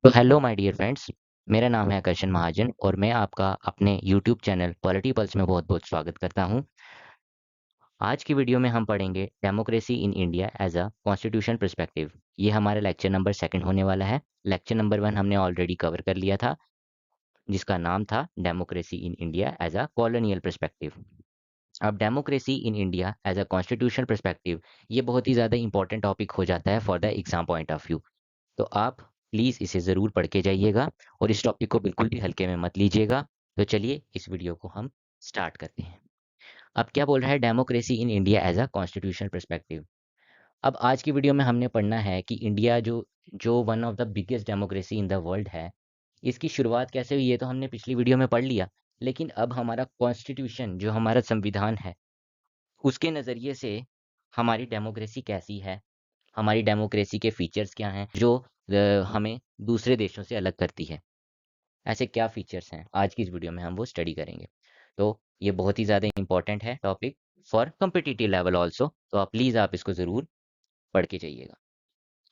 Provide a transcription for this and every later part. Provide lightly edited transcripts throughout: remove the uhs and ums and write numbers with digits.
तो hello my dear friends. मेरा नाम है आकर्षण महाजन और मैं आपका अपने यूट्यूब चैनल पॉलिटी पल्स में बहुत बहुत स्वागत करता हूं। आज की वीडियो में हम पढ़ेंगे democracy in India as a constitution perspective. ये हमारा लेक्चर नंबर सेकंड होने वाला है। लेक्चर नंबर वन हमने ऑलरेडी कवर कर लिया था, जिसका नाम था democracy in India as a colonial perspective. अब democracy in India as a constitution perspective, ये बहुत ही ज़्यादा इंपॉर्टेंट टॉपिक हो जाता है for the exam point of view. तो आप प्लीज़ इसे ज़रूर पढ़ के जाइएगा और इस टॉपिक को बिल्कुल भी हल्के में मत लीजिएगा। तो चलिए इस वीडियो को हम स्टार्ट करते हैं। अब क्या बोल रहा है democracy in India as a constitutional perspective. अब आज की वीडियो में हमने पढ़ना है कि इंडिया जो जो one of the biggest democracy in the world है, इसकी शुरुआत कैसे हुई, ये तो हमने पिछली वीडियो में पढ़ लिया। लेकिन अब हमारा कॉन्स्टिट्यूशन, जो हमारा संविधान है, उसके नज़रिए से हमारी डेमोक्रेसी कैसी है, हमारी डेमोक्रेसी के फीचर्स क्या हैं जो हमें दूसरे देशों से अलग करती है। ऐसे क्या फीचर्स हैं, आज की इस वीडियो में हम वो स्टडी करेंगे। तो ये बहुत ही ज़्यादा इंपॉर्टेंट है topic for competitive level also. तो आप प्लीज़ आप इसको ज़रूर पढ़ के जाइएगा।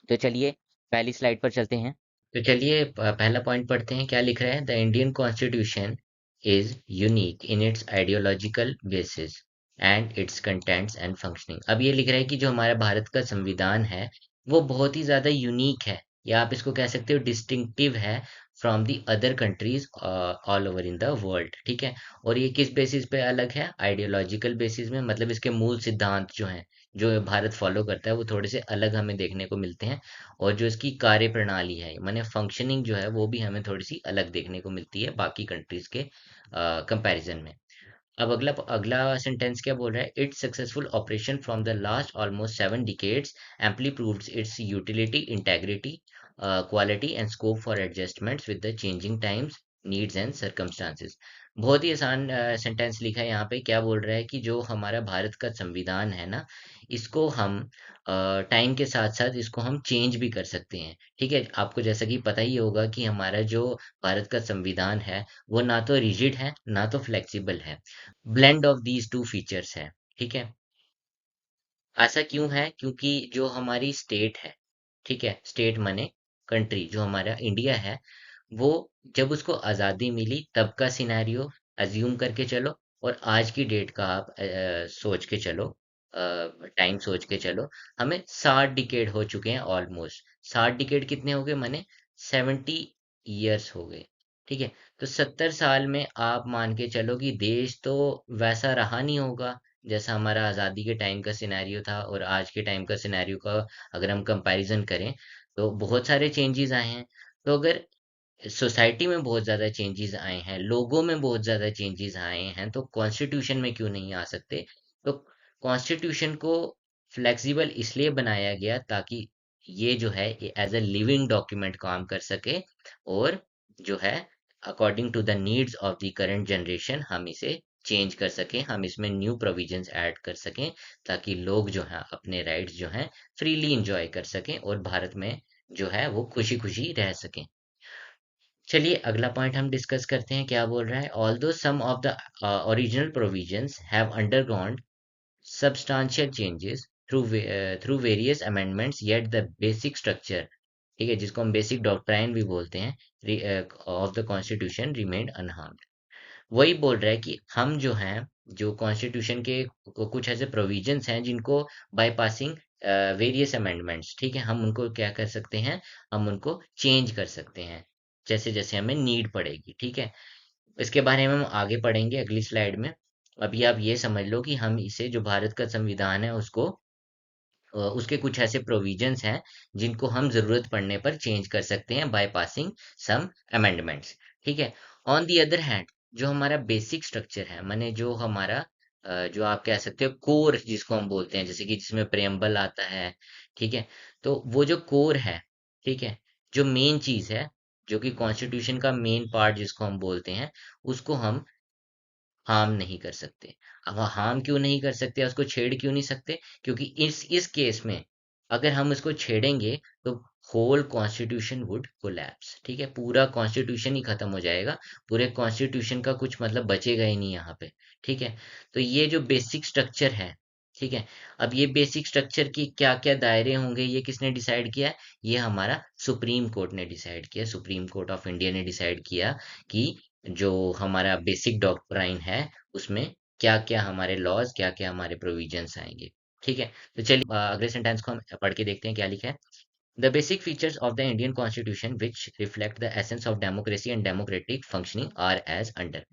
तो चलिए पहली स्लाइड पर चलते हैं। तो चलिए पहला पॉइंट पढ़ते हैं, क्या लिख रहा है। The Indian constitution is unique in its ideological basis and it's contents and functioning. अब ये लिख रहा है कि जो हमारा भारत का संविधान है वो बहुत ही ज़्यादा यूनिक है, या आप इसको कह सकते हो डिस्टिंक्टिव है from the other countries all over in the world. ठीक है। और ये किस बेसिस पे अलग है? आइडियोलॉजिकल बेसिस में, मतलब इसके मूल सिद्धांत जो हैं, जो भारत फॉलो करता है, वो थोड़े से अलग हमें देखने को मिलते हैं। और जो इसकी कार्य प्रणाली है, माने फंक्शनिंग जो है, वो भी हमें थोड़ी सी अलग देखने को मिलती है बाकी कंट्रीज के कंपैरिजन में। अब अगला अगला सेंटेंस क्या बोल रहा है। It's successful operation from the last almost 7 decades amply proves its utility, integrity, quality and scope for adjustments with the changing times, needs and circumstances। बहुत ही आसान सेंटेंस लिखा है यहाँ पे। क्या बोल रहा है कि जो हमारा भारत का संविधान है ना, इसको हम टाइम के साथ साथ इसको हम चेंज भी कर सकते हैं। ठीक है। आपको जैसा कि पता ही होगा कि हमारा जो भारत का संविधान है, वो ना तो रिजिड है ना तो फ्लेक्सिबल है, blend of these two features है। ठीक है। ऐसा क्यों है? क्योंकि जो हमारी स्टेट है, ठीक है, स्टेट माने कंट्री, जो हमारा इंडिया है, वो जब उसको आज़ादी मिली तब का सिनेरियो अज्यूम करके चलो, और आज की डेट का आप सोच के चलो, टाइम सोच के चलो। हमें 60 डिकेड हो चुके हैं ऑलमोस्ट। 60 डिकेड कितने हो गए? माने 70 ईयर्स हो गए। ठीक है। तो 70 साल में आप मान के चलो कि देश तो वैसा रहा नहीं होगा जैसा हमारा आज़ादी के टाइम का सिनेरियो था, और आज के टाइम का सिनेरियो का अगर हम कंपैरिजन करें तो बहुत सारे चेंजेस आए हैं। तो अगर सोसाइटी में बहुत ज़्यादा चेंजेस आए हैं, लोगों में बहुत ज़्यादा चेंजेस आए हैं, तो कॉन्स्टिट्यूशन में क्यों नहीं आ सकते? तो कॉन्स्टिट्यूशन को फ्लेक्सिबल इसलिए बनाया गया ताकि ये जो है एज अ लिविंग डॉक्यूमेंट काम कर सके, और जो है according to the needs of the current generation हम इसे चेंज कर सकें, हम इसमें न्यू प्रोविजंस ऐड कर सकें, ताकि लोग जो हैं अपने राइट्स जो हैं फ्रीली इंजॉय कर सकें, और भारत में जो है वो खुशी खुशी रह सकें। चलिए अगला पॉइंट हम डिस्कस करते हैं, क्या बोल रहा है। Although some of the original provisions have undergone substantial changes through various amendments, yet the basic structure, ठीक है, जिसको हम बेसिक डॉक्ट्राइन भी बोलते हैं, of the constitution remained unharmed. वही बोल रहा है कि हम जो हैं, जो कॉन्स्टिट्यूशन के कुछ ऐसे प्रोविजंस हैं जिनको बाईपासिंग वेरियस अमेंडमेंट्स, ठीक है, हम उनको क्या कर सकते हैं, हम उनको चेंज कर सकते हैं जैसे जैसे हमें नीड पड़ेगी। ठीक है। इसके बारे में हम आगे पढ़ेंगे अगली स्लाइड में। अभी आप ये समझ लो कि हम इसे, जो भारत का संविधान है, उसको उसके कुछ ऐसे प्रोविजंस हैं जिनको हम जरूरत पड़ने पर चेंज कर सकते हैं बाय पासिंग सम अमेंडमेंट्स। ठीक है। ऑन दी अदर हैंड, जो हमारा बेसिक स्ट्रक्चर है, माने जो हमारा जो आप कह सकते हो कोर जिसको हम बोलते हैं, जैसे कि जिसमें प्रेम्बल आता है, ठीक है, तो वो जो कोर है, ठीक है, जो मेन चीज है, जो कि कॉन्स्टिट्यूशन का मेन पार्ट जिसको हम बोलते हैं, उसको हम हार्म नहीं कर सकते। अब हार्म क्यों नहीं कर सकते, उसको छेड़ क्यों नहीं सकते? क्योंकि इस केस में अगर हम इसको छेड़ेंगे तो होल कॉन्स्टिट्यूशन वुड कोलैप्स। ठीक है। पूरा कॉन्स्टिट्यूशन ही खत्म हो जाएगा, पूरे कॉन्स्टिट्यूशन का कुछ मतलब बचेगा ही नहीं यहाँ पे। ठीक है। तो ये जो बेसिक स्ट्रक्चर है, ठीक है। अब ये बेसिक स्ट्रक्चर की क्या क्या दायरे होंगे, ये किसने डिसाइड किया? ये हमारा सुप्रीम कोर्ट ने डिसाइड किया, सुप्रीम कोर्ट ऑफ इंडिया ने डिसाइड किया कि जो हमारा बेसिक डॉक्ट्राइन है उसमें क्या क्या हमारे लॉज, क्या क्या हमारे प्रोविजंस आएंगे। ठीक है। तो चलिए अगले सेंटेंस को हम पढ़ के देखते हैं क्या लिखा है। The basic features of the Indian constitution which reflect the essence of democracy and democratic functioning are as under.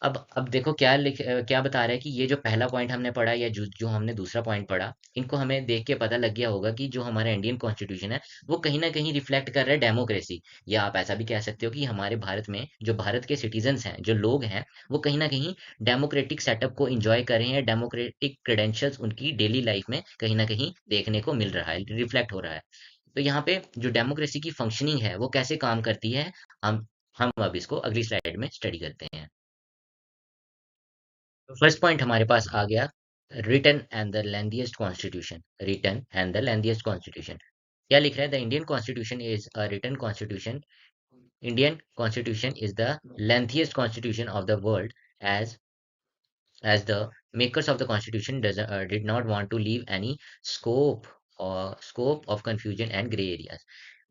अब देखो क्या बता रहा है कि ये जो पहला पॉइंट हमने पढ़ा या जो जो हमने दूसरा पॉइंट पढ़ा, इनको हमें देख के पता लग गया होगा कि जो हमारा इंडियन कॉन्स्टिट्यूशन है वो कहीं ना कहीं रिफ्लेक्ट कर रहा है डेमोक्रेसी। या आप ऐसा भी कह सकते हो कि हमारे भारत में जो भारत के सिटीजन्स हैं, जो लोग हैं, वो कहीं ना कहीं डेमोक्रेटिक सेटअप को इंजॉय कर रहे हैं। डेमोक्रेटिक क्रेडेंशियल्स उनकी डेली लाइफ में कहीं ना कहीं देखने को मिल रहा है, रिफ्लेक्ट हो रहा है। तो यहाँ पे जो डेमोक्रेसी की फंक्शनिंग है वो कैसे काम करती है, हम अब इसको अगली स्लाइड में स्टडी करते हैं। फर्स्ट पॉइंट हमारे पास आ गया, written and the lengthiest constitution. Written and the lengthiest constitution क्या लिख रहा है? The Indian constitution is a written constitution. Indian constitution is the lengthiest constitution of the world as as the makers of the constitution did not want to leave any scope of confusion and gray areas।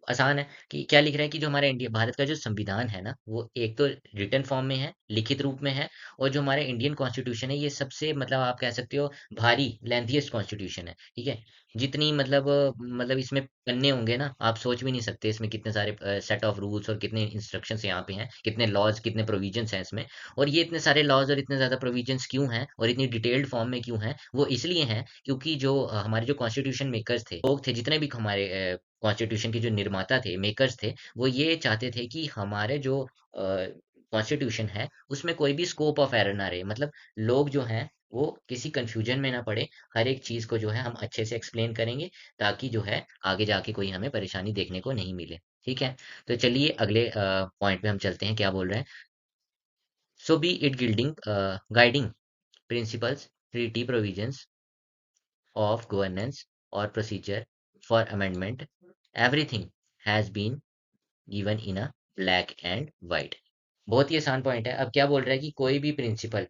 आसान है कि क्या लिख रहे हैं कि जो हमारा इंडिया भारत का जो संविधान है ना, वो एक तो रिटन फॉर्म में है, लिखित रूप में है। और जो हमारा इंडियन कॉन्स्टिट्यूशन है, ये सबसे मतलब आप कह सकते हो भारी लेंथीएस्ट कॉन्स्टिट्यूशन है। ठीक है। जितनी मतलब इसमें पन्ने होंगे ना, आप सोच भी नहीं सकते इसमें कितने सारे सेट ऑफ रूल्स और कितने इंस्ट्रक्शंस यहाँ पे हैं, कितने लॉज, कितने प्रोविजंस हैं इसमें। और ये इतने सारे लॉज और इतने ज्यादा प्रोविजंस क्यों हैं और इतनी डिटेल्ड फॉर्म में क्यों हैं? वो इसलिए हैं क्योंकि जो हमारे जो कॉन्स्टिट्यूशन मेकर्स थे, लोग थे, जितने भी हमारे कॉन्स्टिट्यूशन के जो निर्माता थे, मेकर्स थे, वो ये चाहते थे कि हमारे जो कॉन्स्टिट्यूशन है उसमें कोई भी स्कोप ऑफ एरर ना रहे। मतलब लोग जो हैं वो किसी कंफ्यूजन में ना पड़े। हर एक चीज को जो है हम अच्छे से एक्सप्लेन करेंगे ताकि जो है आगे जाके कोई हमें परेशानी देखने को नहीं मिले। ठीक है। तो चलिए अगले पॉइंट पे हम चलते हैं, क्या बोल रहे हैं। So be it guiding principles, treaty provisions of governance or procedure for amendment, everything has been given in a black and white। बहुत ही आसान पॉइंट है। अब क्या बोल रहा है कि कोई भी प्रिंसिपल,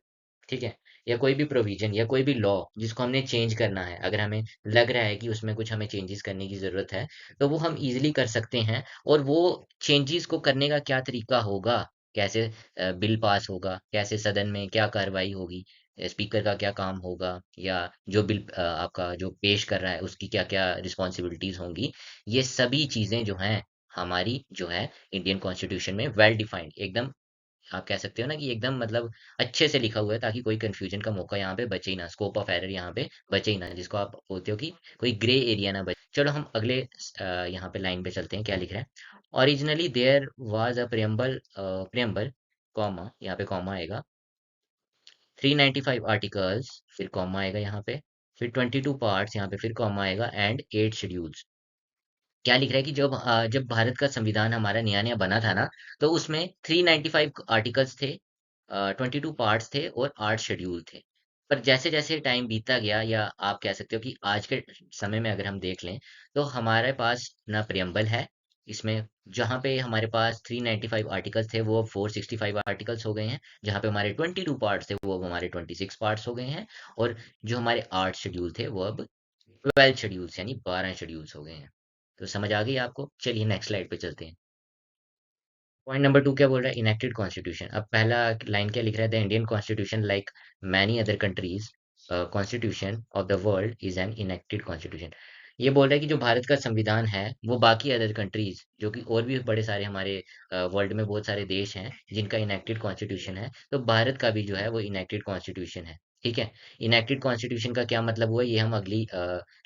ठीक है, या कोई भी प्रोविजन या कोई भी लॉ जिसको हमने चेंज करना है, अगर हमें लग रहा है कि उसमें कुछ हमें चेंजेस करने की ज़रूरत है, तो वो हम इजीली कर सकते हैं। और वो चेंजेस को करने का क्या तरीका होगा, कैसे बिल पास होगा, कैसे सदन में क्या कार्रवाई होगी, स्पीकर का क्या काम होगा, या जो बिल आपका जो पेश कर रहा है उसकी क्या क्या रिस्पॉन्सिबिलिटीज होंगी, ये सभी चीज़ें जो हैं हमारी जो है इंडियन कॉन्स्टिट्यूशन में वेल डिफाइंड, एकदम आप कह सकते हो ना कि एकदम मतलब अच्छे से लिखा हुआ है, ताकि कोई कंफ्यूजन का मौका यहाँ पे बचे ही ना, स्कोप ऑफ एरर यहाँ पे बचे ही ना, जिसको आप बोलते हो कि कोई ग्रे एरिया ना बचे। चलो हम अगले यहाँ पे लाइन पे चलते हैं, क्या लिख रहा है। Originally there was a preamble comma, यहाँ पे कॉमा आएगा, 395 आर्टिकल्स, फिर कॉमा आएगा यहाँ पे, फिर 22 पार्ट्स, यहाँ पे फिर कॉमा आएगा, एंड 8 शेड्यूल्स। क्या लिख रहा है कि जब भारत का संविधान हमारा नया नया बना था ना, तो उसमें 395 आर्टिकल्स थे, 22 पार्ट्स थे और 8 शेड्यूल थे। पर जैसे जैसे टाइम बीतता गया, या आप कह सकते हो कि आज के समय में अगर हम देख लें, तो हमारे पास ना प्रियम्बल है इसमें। जहाँ पे हमारे पास 395 आर्टिकल्स थे वो अब 465 आर्टिकल्स हो गए हैं। जहाँ पे हमारे 22 पार्ट्स थे वो अब हमारे 26 पार्ट्स हो गए हैं। और जो हमारे 8 शेड्यूल थे वो अब 12 शेड्यूल्स यानी 12 शेड्यूल्स हो गए हैं। तो समझ आ गई आपको? चलिए नेक्स्ट स्लाइड पे चलते हैं। पॉइंट नंबर 2 क्या बोल रहा है? Enacted constitution. अब पहला लाइन क्या लिख रहा है? The Indian constitution like many other countries constitution of the world is an enacted constitution. ये बोल रहा है कि जो भारत का संविधान है वो बाकी अदर कंट्रीज, जो कि और भी बड़े सारे हमारे वर्ल्ड में बहुत सारे देश हैं जिनका इनेक्टेड कॉन्स्टिट्यूशन है, तो भारत का भी जो है वो इनेक्टेड कॉन्स्टिट्यूशन है। ठीक है। इनेक्टेड कॉन्स्टिट्यूशन का क्या मतलब हुआ, ये हम अगली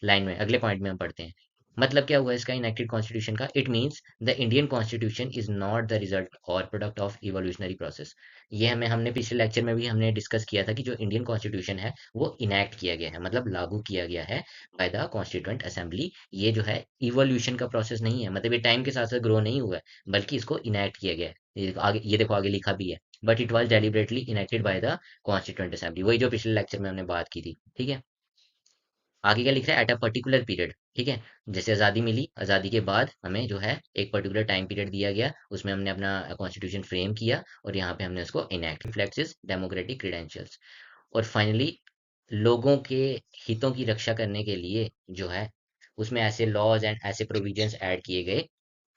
लाइन में, अगले पॉइंट में हम पढ़ते हैं। मतलब क्या हुआ इसका इनेक्टेड कॉन्स्टिट्यूशन का? It means the Indian constitution is not the result और प्रोडक्ट ऑफ इवोल्यूशनरी प्रोसेस। ये हमने पिछले लेक्चर में भी हमने डिस्कस किया था कि जो इंडियन कॉन्स्टिट्यूशन है वो इनेक्ट किया गया है, मतलब लागू किया गया है बाय द कॉन्स्टिट्यूएंट असेंबली। ये जो है इवोल्यूशन का प्रोसेस नहीं है, मतलब ये टाइम के साथ साथ ग्रो नहीं हुआ है, बल्कि इसको इनेक्ट किया गया है। ये देखो आगे लिखा भी है, but it was deliberately enacted by the constituent assembly, वही जो पिछले लेक्चर में हमने बात की थी। ठीक है। आगे क्या लिख रहा है? At a particular period. ठीक है। जैसे आज़ादी मिली, आज़ादी के बाद हमें जो है एक पर्टिकुलर टाइम पीरियड दिया गया, उसमें हमने अपना कॉन्स्टिट्यूशन फ्रेम किया और यहाँ पे हमने उसको इनैक्ट, रिफ्लेक्ट्स डेमोक्रेटिक क्रेडेंशियल्स। और फाइनली लोगों के हितों की रक्षा करने के लिए जो है उसमें ऐसे लॉज एंड ऐसे प्रोविजंस ऐड किए गए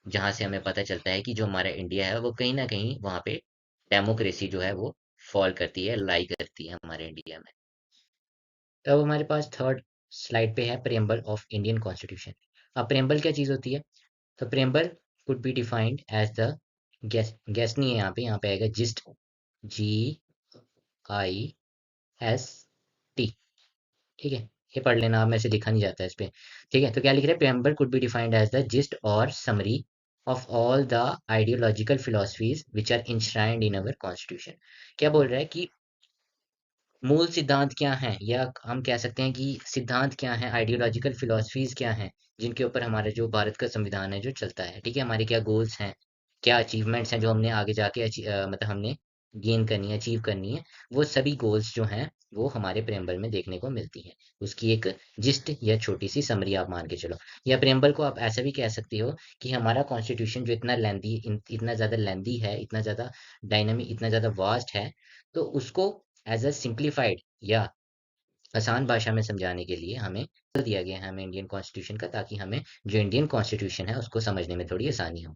जहाँ से हमें पता चलता है कि जो हमारा इंडिया है वो कहीं ना कहीं वहाँ पे डेमोक्रेसी जो है वो फॉल करती है, लाई करती है हमारे इंडिया में। तो अब हमारे पास थर्ड स्लाइड पे है प्रेम्बल ऑफ इंडियन कॉन्स्टिट्यूशन। अब प्रेम्बल क्या चीज़ होती है? तो preamble could be defined as the गैस नहीं है यहाँ पे आएगा जिस्ट, GIST। ठीक है, ये पढ़ लेना, आप में से लिखा नहीं जाता है इस पे। ठीक है, तो क्या लिख रहे हैं? Preamble could be defined as the gist और summary of all the ideological philosophies which are enshrined in our constitution. क्या बोल रहा है कि मूल सिद्धांत क्या हैं, या हम कह सकते हैं कि सिद्धांत क्या हैं, आइडियोलॉजिकल फिलॉसफीज क्या हैं, जिनके ऊपर हमारा जो भारत का संविधान है जो चलता है। ठीक है, हमारे क्या गोल्स हैं, क्या अचीवमेंट्स हैं जो हमने आगे जाके मतलब हमने गेन करनी है, अचीव करनी है। वो सभी गोल्स जो हैं वो हमारे प्रेम्बल में देखने को मिलती हैं। उसकी एक जिस्ट या छोटी सी समरी आप मान के चलो। या प्रेम्बल को आप ऐसा भी कह सकती हो कि हमारा कॉन्स्टिट्यूशन जो इतना लेंदी, इतना ज़्यादा लेंदी है, इतना ज़्यादा डायनामिक, इतना ज़्यादा वास्ट है, तो उसको एज अ सिंप्लीफाइड या आसान भाषा में समझाने के लिए हमें दिया गया है हमें इंडियन कॉन्स्टिट्यूशन का, ताकि हमें जो इंडियन कॉन्स्टिट्यूशन है उसको समझने में थोड़ी आसानी हो।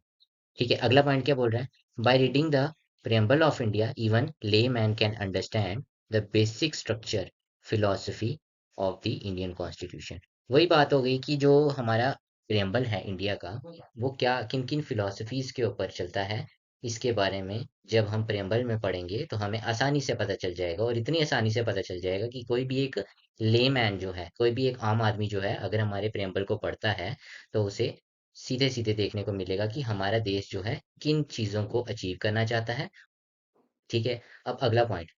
ठीक है, अगला पॉइंट क्या बोल रहा है? By reading the preamble of India even layman can understand the basic structure philosophy of the Indian constitution. वही बात हो गई कि जो हमारा प्रेम्बल है इंडिया का, वो क्या किन किन फिलोसफीज के ऊपर चलता है, इसके बारे में जब हम प्रेम्बल में पढ़ेंगे तो हमें आसानी से पता चल जाएगा। और इतनी आसानी से पता चल जाएगा कि कोई भी एक लेमैन जो है, कोई भी एक आम आदमी जो है, अगर हमारे प्रेम्बल को पढ़ता है तो उसे सीधे सीधे देखने को मिलेगा कि हमारा देश जो है किन चीज़ों को अचीव करना चाहता है। ठीक है, अब अगला point,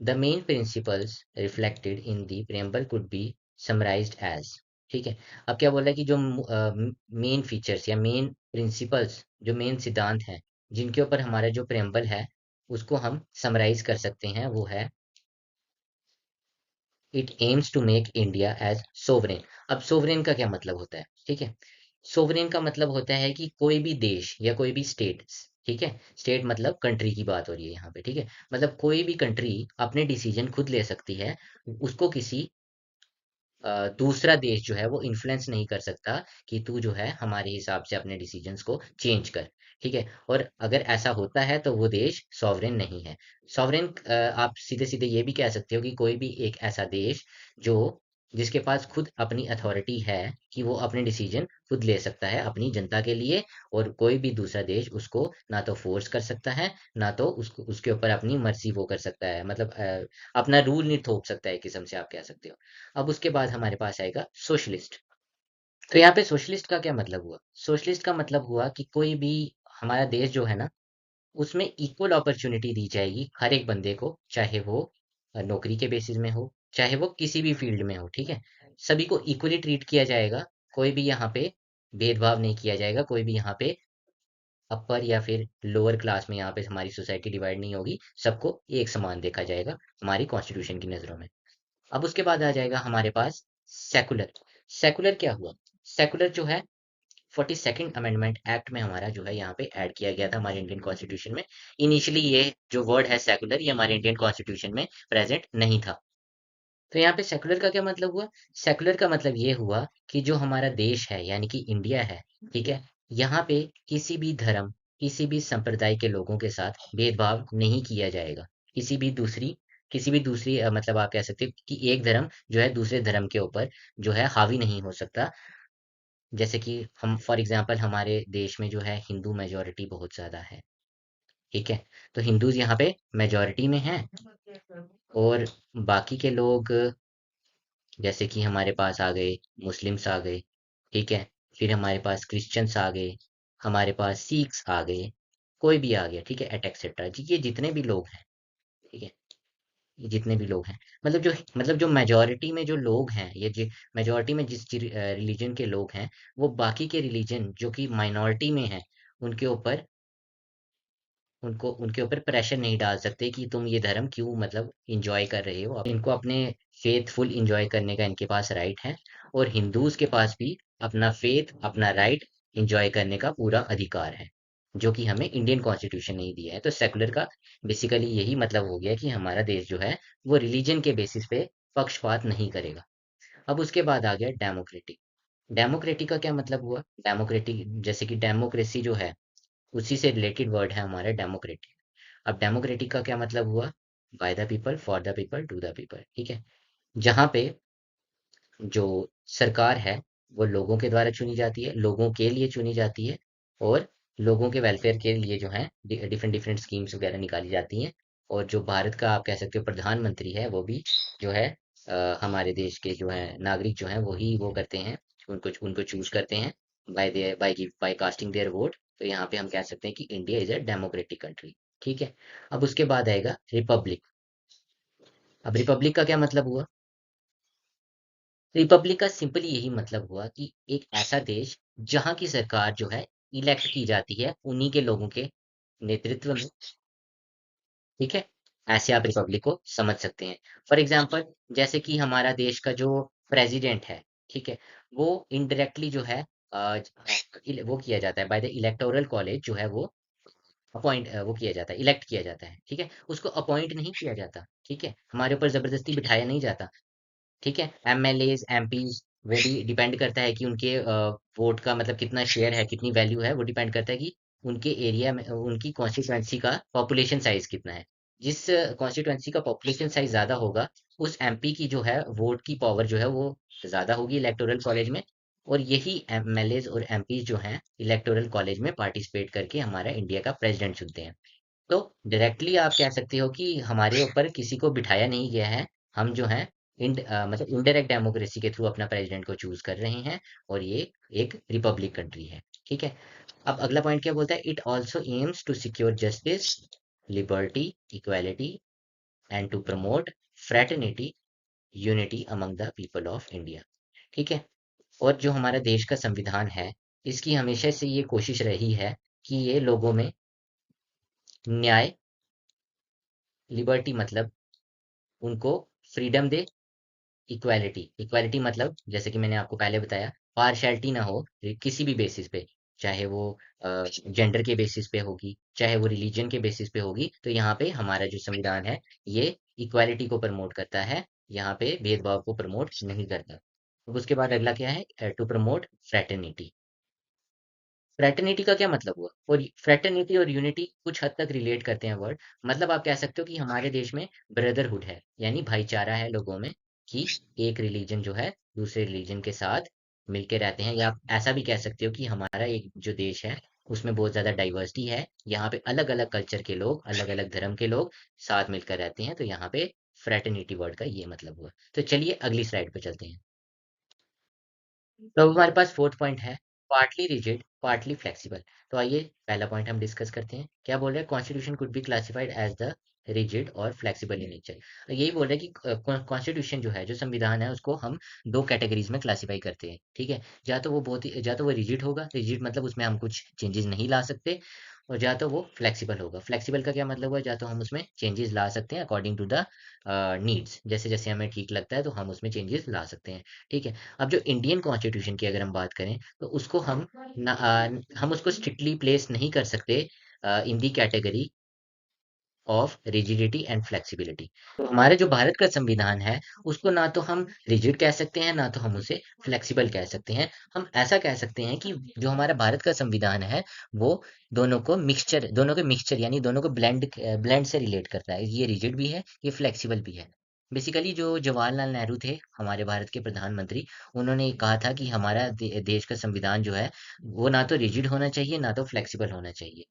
the main principles reflected in the preamble could be summarized as. ठीक है, अब क्या बोल रहा है कि जो मेन फीचर्स या मेन प्रिंसिपल्स, जो मेन सिद्धांत हैं जिनके ऊपर हमारा जो प्रेम्बल है उसको हम समराइज कर सकते हैं, वो है it aims to make India as sovereign. अब सोवरेन का क्या मतलब होता है? ठीक है, सोवरेन का मतलब होता है कि कोई भी देश या कोई भी स्टेट, ठीक है, स्टेट मतलब कंट्री की बात हो रही है यहाँ पे। ठीक है, मतलब कोई भी कंट्री अपने डिसीजन खुद ले सकती है, उसको किसी दूसरा देश जो है वो इन्फ्लुएंस नहीं कर सकता कि तू जो है हमारे हिसाब से अपने डिसीजंस को चेंज कर। ठीक है, और अगर ऐसा होता है तो वो देश सॉवरेन नहीं है। सॉवरेन आप सीधे सीधे ये भी कह सकते हो कि कोई भी एक ऐसा देश जो जिसके पास खुद अपनी अथॉरिटी है कि वो अपने डिसीजन खुद ले सकता है अपनी जनता के लिए, और कोई भी दूसरा देश उसको ना तो फोर्स कर सकता है, ना तो उसको उसके ऊपर अपनी मर्जी वो कर सकता है, मतलब अपना रूल नहीं थोप सकता है, एक किस्म से आप कह सकते हो। अब उसके बाद हमारे पास आएगा सोशलिस्ट। तो यहाँ पे सोशलिस्ट का क्या मतलब हुआ? सोशलिस्ट का मतलब हुआ कि कोई भी हमारा देश जो है ना, उसमें इक्वल अपॉर्चुनिटी दी जाएगी हर एक बंदे को, चाहे वो नौकरी के बेसिस में हो, चाहे वो किसी भी फील्ड में हो। ठीक है, सभी को इक्वली ट्रीट किया जाएगा, कोई भी यहाँ पे भेदभाव नहीं किया जाएगा, कोई भी यहाँ पे अपर या फिर लोअर क्लास में यहाँ पे हमारी सोसाइटी डिवाइड नहीं होगी, सबको एक समान देखा जाएगा हमारी कॉन्स्टिट्यूशन की नज़रों में। अब उसके बाद आ जाएगा हमारे पास सेकुलर। सेकुलर क्या हुआ? सेकुलर जो है 42nd अमेंडमेंट एक्ट में हमारा जो है यहाँ पे ऐड किया गया था हमारे इंडियन कॉन्स्टिट्यूशन में। इनिशियली ये जो वर्ड है सेकुलर, ये हमारे इंडियन कॉन्स्टिट्यूशन में प्रेजेंट नहीं था। तो यहाँ पे सेकुलर का क्या मतलब हुआ? सेकुलर का मतलब ये हुआ कि जो हमारा देश है यानी कि इंडिया है, ठीक है, यहाँ पे किसी भी धर्म, किसी भी संप्रदाय के लोगों के साथ भेदभाव नहीं किया जाएगा। किसी भी दूसरी किसी भी दूसरी मतलब आप कह सकते हो कि एक धर्म जो है दूसरे धर्म के ऊपर जो है हावी नहीं हो सकता। जैसे कि हम फॉर एग्जांपल हमारे देश में जो है हिंदू मेजॉरिटी बहुत ज़्यादा है। ठीक है, तो हिंदूज यहाँ पे मेजॉरिटी में हैं, और बाकी के लोग जैसे कि हमारे पास आ गए, मुस्लिम्स आ गए, ठीक है, फिर हमारे पास क्रिश्चियंस आ गए, हमारे पास सिख्स आ गए, कोई भी आ गया, ठीक है, एट एक्सेट्रा जी, ये जितने भी लोग हैं, ठीक है, ये जितने भी लोग हैं, मतलब जो मेजॉरिटी में जो लोग हैं, ये जो मेजॉरिटी में जिस रिलीजन के लोग हैं, वो बाकी के रिलीजन जो कि माइनॉरिटी में हैं, उनके ऊपर उनको उनके ऊपर प्रेशर नहीं डाल सकते कि तुम ये धर्म क्यों मतलब इंजॉय कर रहे हो। इनको अपने फेथफुल इंजॉय करने का इनके पास राइट है, और हिंदूज के पास भी अपना फेथ, अपना राइट इंजॉय करने का पूरा अधिकार है, जो कि हमें इंडियन कॉन्स्टिट्यूशन नहीं दिया है। तो सेकुलर का बेसिकली यही मतलब हो गया कि हमारा देश जो है वो रिलीजन के बेसिस पे पक्षपात नहीं करेगा। अब उसके बाद आ गया डेमोक्रेटिक। डेमोक्रेटिक का क्या मतलब हुआ? डेमोक्रेटिक जैसे कि डेमोक्रेसी जो है उसी से रिलेटेड वर्ड है हमारा डेमोक्रेटिक। अब डेमोक्रेटिक का क्या मतलब हुआ? By the people, for the people, to the people. ठीक है, जहाँ पे जो सरकार है वो लोगों के द्वारा चुनी जाती है, लोगों के लिए चुनी जाती है, और लोगों के वेलफेयर के लिए जो है डिफरेंट डिफरेंट स्कीम्स वगैरह निकाली जाती हैं। और जो भारत का आप कह सकते हो प्रधानमंत्री है वो भी जो है हमारे देश के जो है नागरिक जो है वही वो करते हैं, उनको उनको चूज करते हैं बाय कास्टिंग देयर वोट। तो यहाँ पे हम कह सकते हैं कि India is a democratic country. ठीक है, अब उसके बाद आएगा रिपब्लिक। अब रिपब्लिक का क्या मतलब हुआ? रिपब्लिक का सिंपली यही मतलब हुआ कि एक ऐसा देश जहाँ की सरकार जो है इलेक्ट की जाती है उन्हीं के लोगों के नेतृत्व में। ठीक है, ऐसे आप रिपब्लिक को समझ सकते हैं। फॉर एग्जाम्पल, जैसे कि हमारा देश का जो प्रेसिडेंट है, ठीक है, वो इनडायरेक्टली जो है वो किया जाता है बाय द इलेक्टोरल कॉलेज, जो है वो वो किया जाता है, इलेक्ट किया जाता है। ठीक है, उसको अपॉइंट नहीं किया जाता। ठीक है, हमारे ऊपर जबरदस्ती बिठाया नहीं जाता। ठीक है, एमएलएज एमपीज वो भी डिपेंड करता है कि उनके वोट का मतलब कितना शेयर है, कितनी वैल्यू है, वो डिपेंड करता है कि उनके एरिया में उनकी कॉन्स्टिट्यूएंसी का पॉपुलेशन साइज कितना है। जिस कॉन्स्टिट्यूएंसी का पॉपुलेशन साइज ज्यादा होगा उस एमपी की जो है वोट की पावर जो है वो ज्यादा होगी इलेक्टोरल कॉलेज में। और यही एमएलएज और एमपीज जो हैं इलेक्टोरल कॉलेज में पार्टिसिपेट करके हमारा इंडिया का प्रेसिडेंट चुनते हैं। तो डायरेक्टली आप कह सकते हो कि हमारे ऊपर किसी को बिठाया नहीं गया है। हम जो है मतलब इनडायरेक्ट डेमोक्रेसी के थ्रू अपना प्रेसिडेंट को चूज कर रहे हैं, और ये एक रिपब्लिक कंट्री है। ठीक है, अब अगला पॉइंट क्या बोलता है? It also aims to secure justice, liberty, equality and to promote fraternity, unity among the people of India. ठीक है, और जो हमारा देश का संविधान है इसकी हमेशा से ये कोशिश रही है कि ये लोगों में न्याय, लिबर्टी मतलब उनको फ्रीडम दे, इक्वालिटी, इक्वालिटी मतलब जैसे कि मैंने आपको पहले बताया, पार्शियलिटी ना हो किसी भी बेसिस पे, चाहे वो जेंडर के बेसिस पे होगी, चाहे वो रिलीजन के बेसिस पे होगी। तो यहाँ पे हमारा जो संविधान है ये इक्वालिटी को प्रमोट करता है, यहाँ पे भेदभाव को प्रमोट नहीं करता। अब उसके बाद अगला क्या है? To promote fraternity. फ्रैटर्निटी का क्या मतलब हुआ? और फ्रैटर्निटी और यूनिटी कुछ हद तक रिलेट करते हैं वर्ड। मतलब आप कह सकते हो कि हमारे देश में ब्रदरहुड है, यानी भाईचारा है लोगों में, कि एक रिलीजन जो है दूसरे रिलीजन के साथ मिलके रहते हैं। या आप ऐसा भी कह सकते हो कि हमारा एक जो देश है उसमें बहुत ज्यादा डाइवर्सिटी है, यहाँ पे अलग अलग कल्चर के लोग, अलग अलग धर्म के लोग साथ मिलकर रहते हैं। तो यहाँ पे फ्रैटर्निटी वर्ड का ये मतलब हुआ। तो चलिए अगली स्लाइड पे चलते हैं। तो अब हमारे पास फोर्थ पॉइंट है, पार्टली रिजिड पार्टली फ्लेक्सिबल। तो आइए पहला पॉइंट हम डिस्कस करते हैं। क्या बोल रहे हैं? Constitution could be classified as the rigid और फ्लेक्सिबल इन नेचर। यही बोल रहे हैं कि कॉन्स्टिट्यूशन जो है, जो संविधान है, उसको हम दो कैटेगरीज में क्लासिफाई करते हैं। ठीक है, या तो वो रिजिड होगा, रिजिड मतलब उसमें हम कुछ चेंजेस नहीं ला सकते, और या तो वो फ्लेक्सिबल होगा। फ्लेक्सिबल का क्या मतलब हुआ? या तो हम उसमें चेंजेस ला सकते हैं अकॉर्डिंग टू द नीड्स, जैसे जैसे हमें ठीक लगता है तो हम उसमें चेंजेस ला सकते हैं। ठीक है, अब जो इंडियन कॉन्स्टिट्यूशन की अगर हम बात करें तो उसको हम उसको स्ट्रिक्टली प्लेस नहीं कर सकते in the category of rigidity and flexibility. तो हमारे जो भारत का संविधान है उसको ना तो हम रिजिड कह सकते हैं, ना तो हम उसे फ्लेक्सिबल कह सकते हैं। हम ऐसा कह सकते हैं कि जो हमारा भारत का संविधान है वो दोनों के मिक्सचर यानी दोनों को ब्लेंड से रिलेट करता है। ये रिजिड भी है, ये फ्लेक्सिबल भी है। बेसिकली जो जवाहरलाल नेहरू थे हमारे भारत के प्रधानमंत्री, उन्होंने कहा था कि हमारा देश का संविधान जो है वो ना तो रिजिड होना चाहिए, ना तो फ्लेक्सिबल होना चाहिए।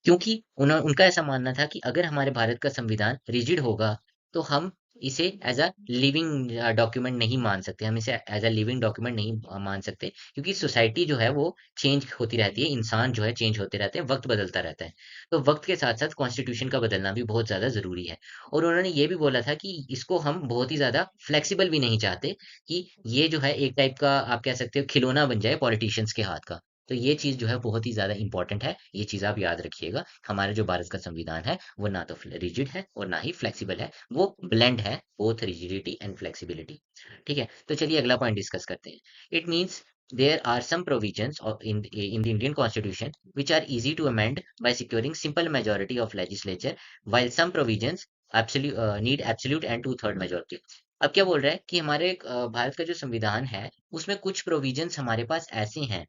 क्योंकि उनका ऐसा मानना था कि अगर हमारे भारत का संविधान रिजिड होगा तो हम इसे एज अ लिविंग डॉक्यूमेंट नहीं मान सकते, हम इसे एज अ लिविंग डॉक्यूमेंट नहीं मान सकते, क्योंकि सोसाइटी जो है वो चेंज होती रहती है, इंसान जो है चेंज होते रहते हैं, वक्त बदलता रहता है। तो वक्त के साथ साथ कॉन्स्टिट्यूशन का बदलना भी बहुत ज्यादा जरूरी है। और उन्होंने ये भी बोला था कि इसको हम बहुत ही ज्यादा फ्लेक्सिबल भी नहीं चाहते, कि ये जो है एक टाइप का आप कह सकते हो खिलौना बन जाए पॉलिटिशियंस के हाथ का। तो ये चीज़ जो है बहुत ही ज़्यादा इंपॉर्टेंट है, ये चीज़ आप याद रखिएगा। हमारा जो भारत का संविधान है वो ना तो रिजिड है और ना ही फ्लेक्सिबल है, वो ब्लेंड है बोथ रिजिडिटी एंड फ्लेक्सिबिलिटी। ठीक है, तो चलिए अगला पॉइंट डिस्कस करते हैं। It means there are some provisions in the Indian constitution which are easy to amend by securing simple majority of legislature, while some provisions absolute and two third majority. अब क्या बोल रहा है कि हमारे भारत का जो संविधान है उसमें कुछ प्रोविजंस हमारे पास ऐसे हैं,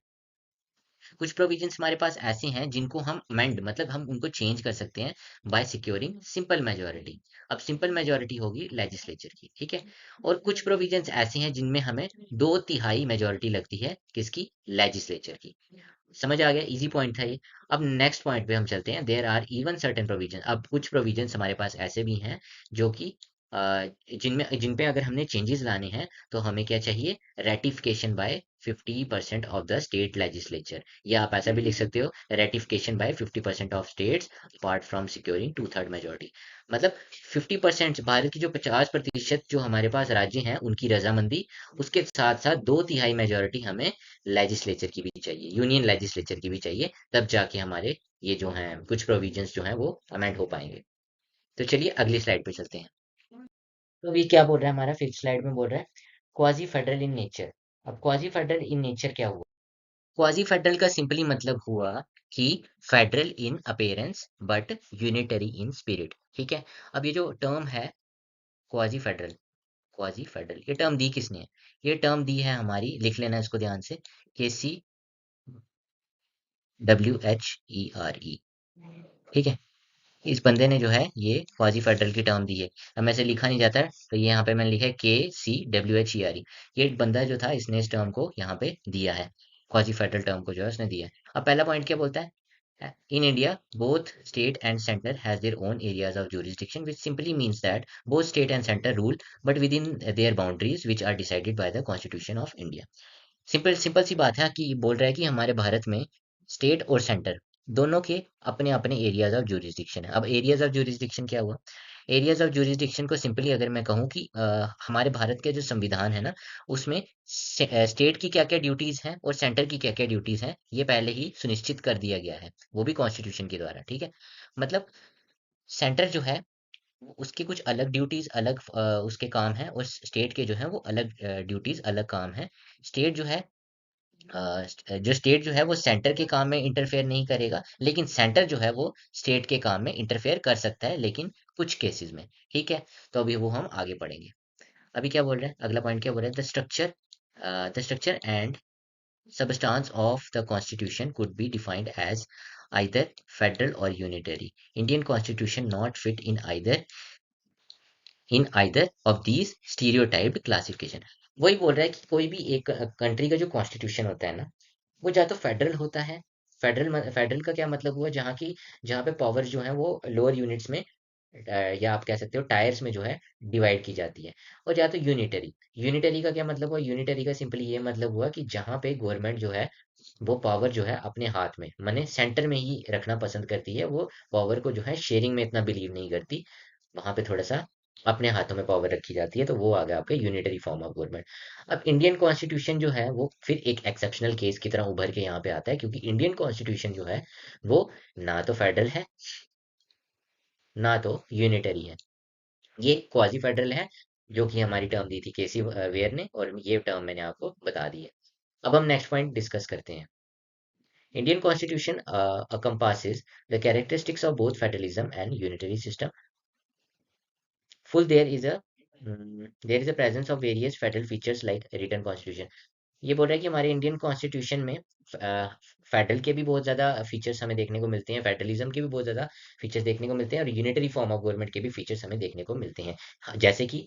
कुछ प्रोविजंस हमारे पास ऐसे हैं जिनको हम अमेंड मतलब हम उनको चेंज कर सकते हैं बाय सिक्योरिंग सिंपल मेजोरिटी। अब सिंपल मेजोरिटी होगी लेजिस्लेचर की, ठीक है। और कुछ प्रोविजंस ऐसे हैं जिनमें हमें 2/3 मेजोरिटी लगती है, किसकी? लेजिस्लेचर की। समझ आ गया, इजी पॉइंट था ये। अब नेक्स्ट पॉइंट पे हम चलते हैं। There are even certain provision. अब कुछ प्रोविजंस हमारे पास ऐसे भी हैं जो कि जिन पे अगर हमने चेंजेस लाने हैं तो हमें क्या चाहिए? Ratification by 50% of the state legislature, या आप ऐसा भी लिख सकते हो, ratification by 50% of states apart from securing two third majority. मतलब 50%, भारत की जो 50% जो हमारे पास राज्य हैं उनकी रजामंदी, उसके साथ साथ 2/3 मेजोरिटी हमें लेजिस्लेचर की भी चाहिए, यूनियन लेजिस्लेचर की भी चाहिए, तब जाके हमारे ये जो हैं कुछ प्रोविजंस जो हैं वो अमेंड हो पाएंगे। तो चलिए अगली स्लाइड पे चलते हैं। तो अभी क्या बोल रहा है हमारा फिफ्थ स्लाइड में, बोल रहा है क्वाजी फेडरल इन नेचर। अब क्वाजी फेडरल इन नेचर क्या हुआ? क्वाजी फेडरल का सिंपली मतलब हुआ कि federal in appearance but unitary in spirit, ठीक है। अब ये जो टर्म है क्वाजी फेडरल, क्वाजी फेडरल, ये टर्म दी किसने है? ये टर्म दी है हमारी, लिख लेना इसको ध्यान से, KCWHERE, ठीक है। इस बंदे ने जो है ये क्वाजी फेडरल की टर्म दी है। अब मैं से लिखा नहीं जाता है तो ये यहाँ पे मैंने लिखा है KCWHERE। ये बंदा जो था इसने इस टर्म को यहाँ पे दिया है, क्वाजी फेडरल टर्म को जो है उसने दिया है। अब पहला पॉइंट क्या बोलता है? In India both state and centre has their own areas of jurisdiction which simply means that both state and center rule but within their boundaries which are decided by the constitution of India। Simple simple सी बात है कि बोल रहा है कि हमारे भारत में स्टेट और सेंटर दोनों के अपने अपने एरियाज ऑफ ज्यूरिसडिक्शन है। अब एरियाज ऑफ ज्यूरिसडिक्शन क्या हुआ? एरियाज ऑफ ज्यूरिसडिक्शन को सिंपली अगर मैं कहूँ कि हमारे भारत के जो संविधान है ना, उसमें स्टेट की क्या क्या ड्यूटीज हैं और सेंटर की क्या क्या ड्यूटीज हैं, ये पहले ही सुनिश्चित कर दिया गया है, वो भी कॉन्स्टिट्यूशन के द्वारा, ठीक है। मतलब सेंटर जो है उसकी कुछ अलग ड्यूटीज, अलग उसके काम है, और स्टेट के जो है वो अलग ड्यूटीज, अलग काम है। स्टेट जो है जो स्टेट जो है वो सेंटर के काम में इंटरफेयर नहीं करेगा, लेकिन सेंटर जो है वो स्टेट के काम में इंटरफेयर कर सकता है, लेकिन कुछ केसेस में, ठीक है। तो अभी वो हम आगे पढ़ेंगे। अभी क्या बोल रहे हैं, अगला पॉइंट क्या बोल रहे हैं? The structure and substance of the constitution could be defined as either federal or unitary. Indian constitution not fit in either of these stereotyped classification। वही बोल रहा है कि कोई भी एक कंट्री का जो कॉन्स्टिट्यूशन होता है ना, वो या तो फेडरल होता है। फेडरल का क्या मतलब हुआ? जहाँ पे पावर जो है वो लोअर यूनिट्स में, या आप कह सकते हो टायर्स में जो है डिवाइड की जाती है। और या तो यूनिटरी। यूनिटरी का क्या मतलब हुआ? यूनिटरी का सिंपली ये मतलब हुआ कि जहाँ पे गवर्नमेंट जो है वो पावर जो है अपने हाथ में, माने सेंटर में ही रखना पसंद करती है, वो पावर को जो है शेयरिंग में इतना बिलीव नहीं करती, वहां पे थोड़ा सा अपने हाथों में पावर रखी जाती है, तो वो आ गया आपका यूनिटरी फॉर्म ऑफ गवर्नमेंट। अब इंडियन कॉन्स्टिट्यूशन जो है वो फिर एक एक्सेप्शनल केस की तरह उभर के यहाँ पे आता है, क्योंकि इंडियन कॉन्स्टिट्यूशन जो है वो ना तो फेडरल है ना तो यूनिटरी है, ये क्वाजी फेडरल है, जो कि हमारी टर्म दी थी केसी वेयर ने, और ये टर्म मैंने आपको बता दी है। अब हम नेक्स्ट पॉइंट डिस्कस करते हैं। Indian constitution encompasses the characteristics of both federalism and unitary system. Full there is a presence of various federal features like written constitution। ये बोल रहा है कि हमारे इंडियन कॉन्स्टिट्यूशन में फेडरल के भी बहुत ज़्यादा फीचर्स हमें देखने को मिलते हैं, फेडरलिज्म के भी बहुत ज़्यादा फीचर्स देखने को मिलते हैं, और यूनिटरी फॉर्म ऑफ गवर्नमेंट के भी फीचर्स हमें देखने को मिलते हैं। हाँ, जैसे कि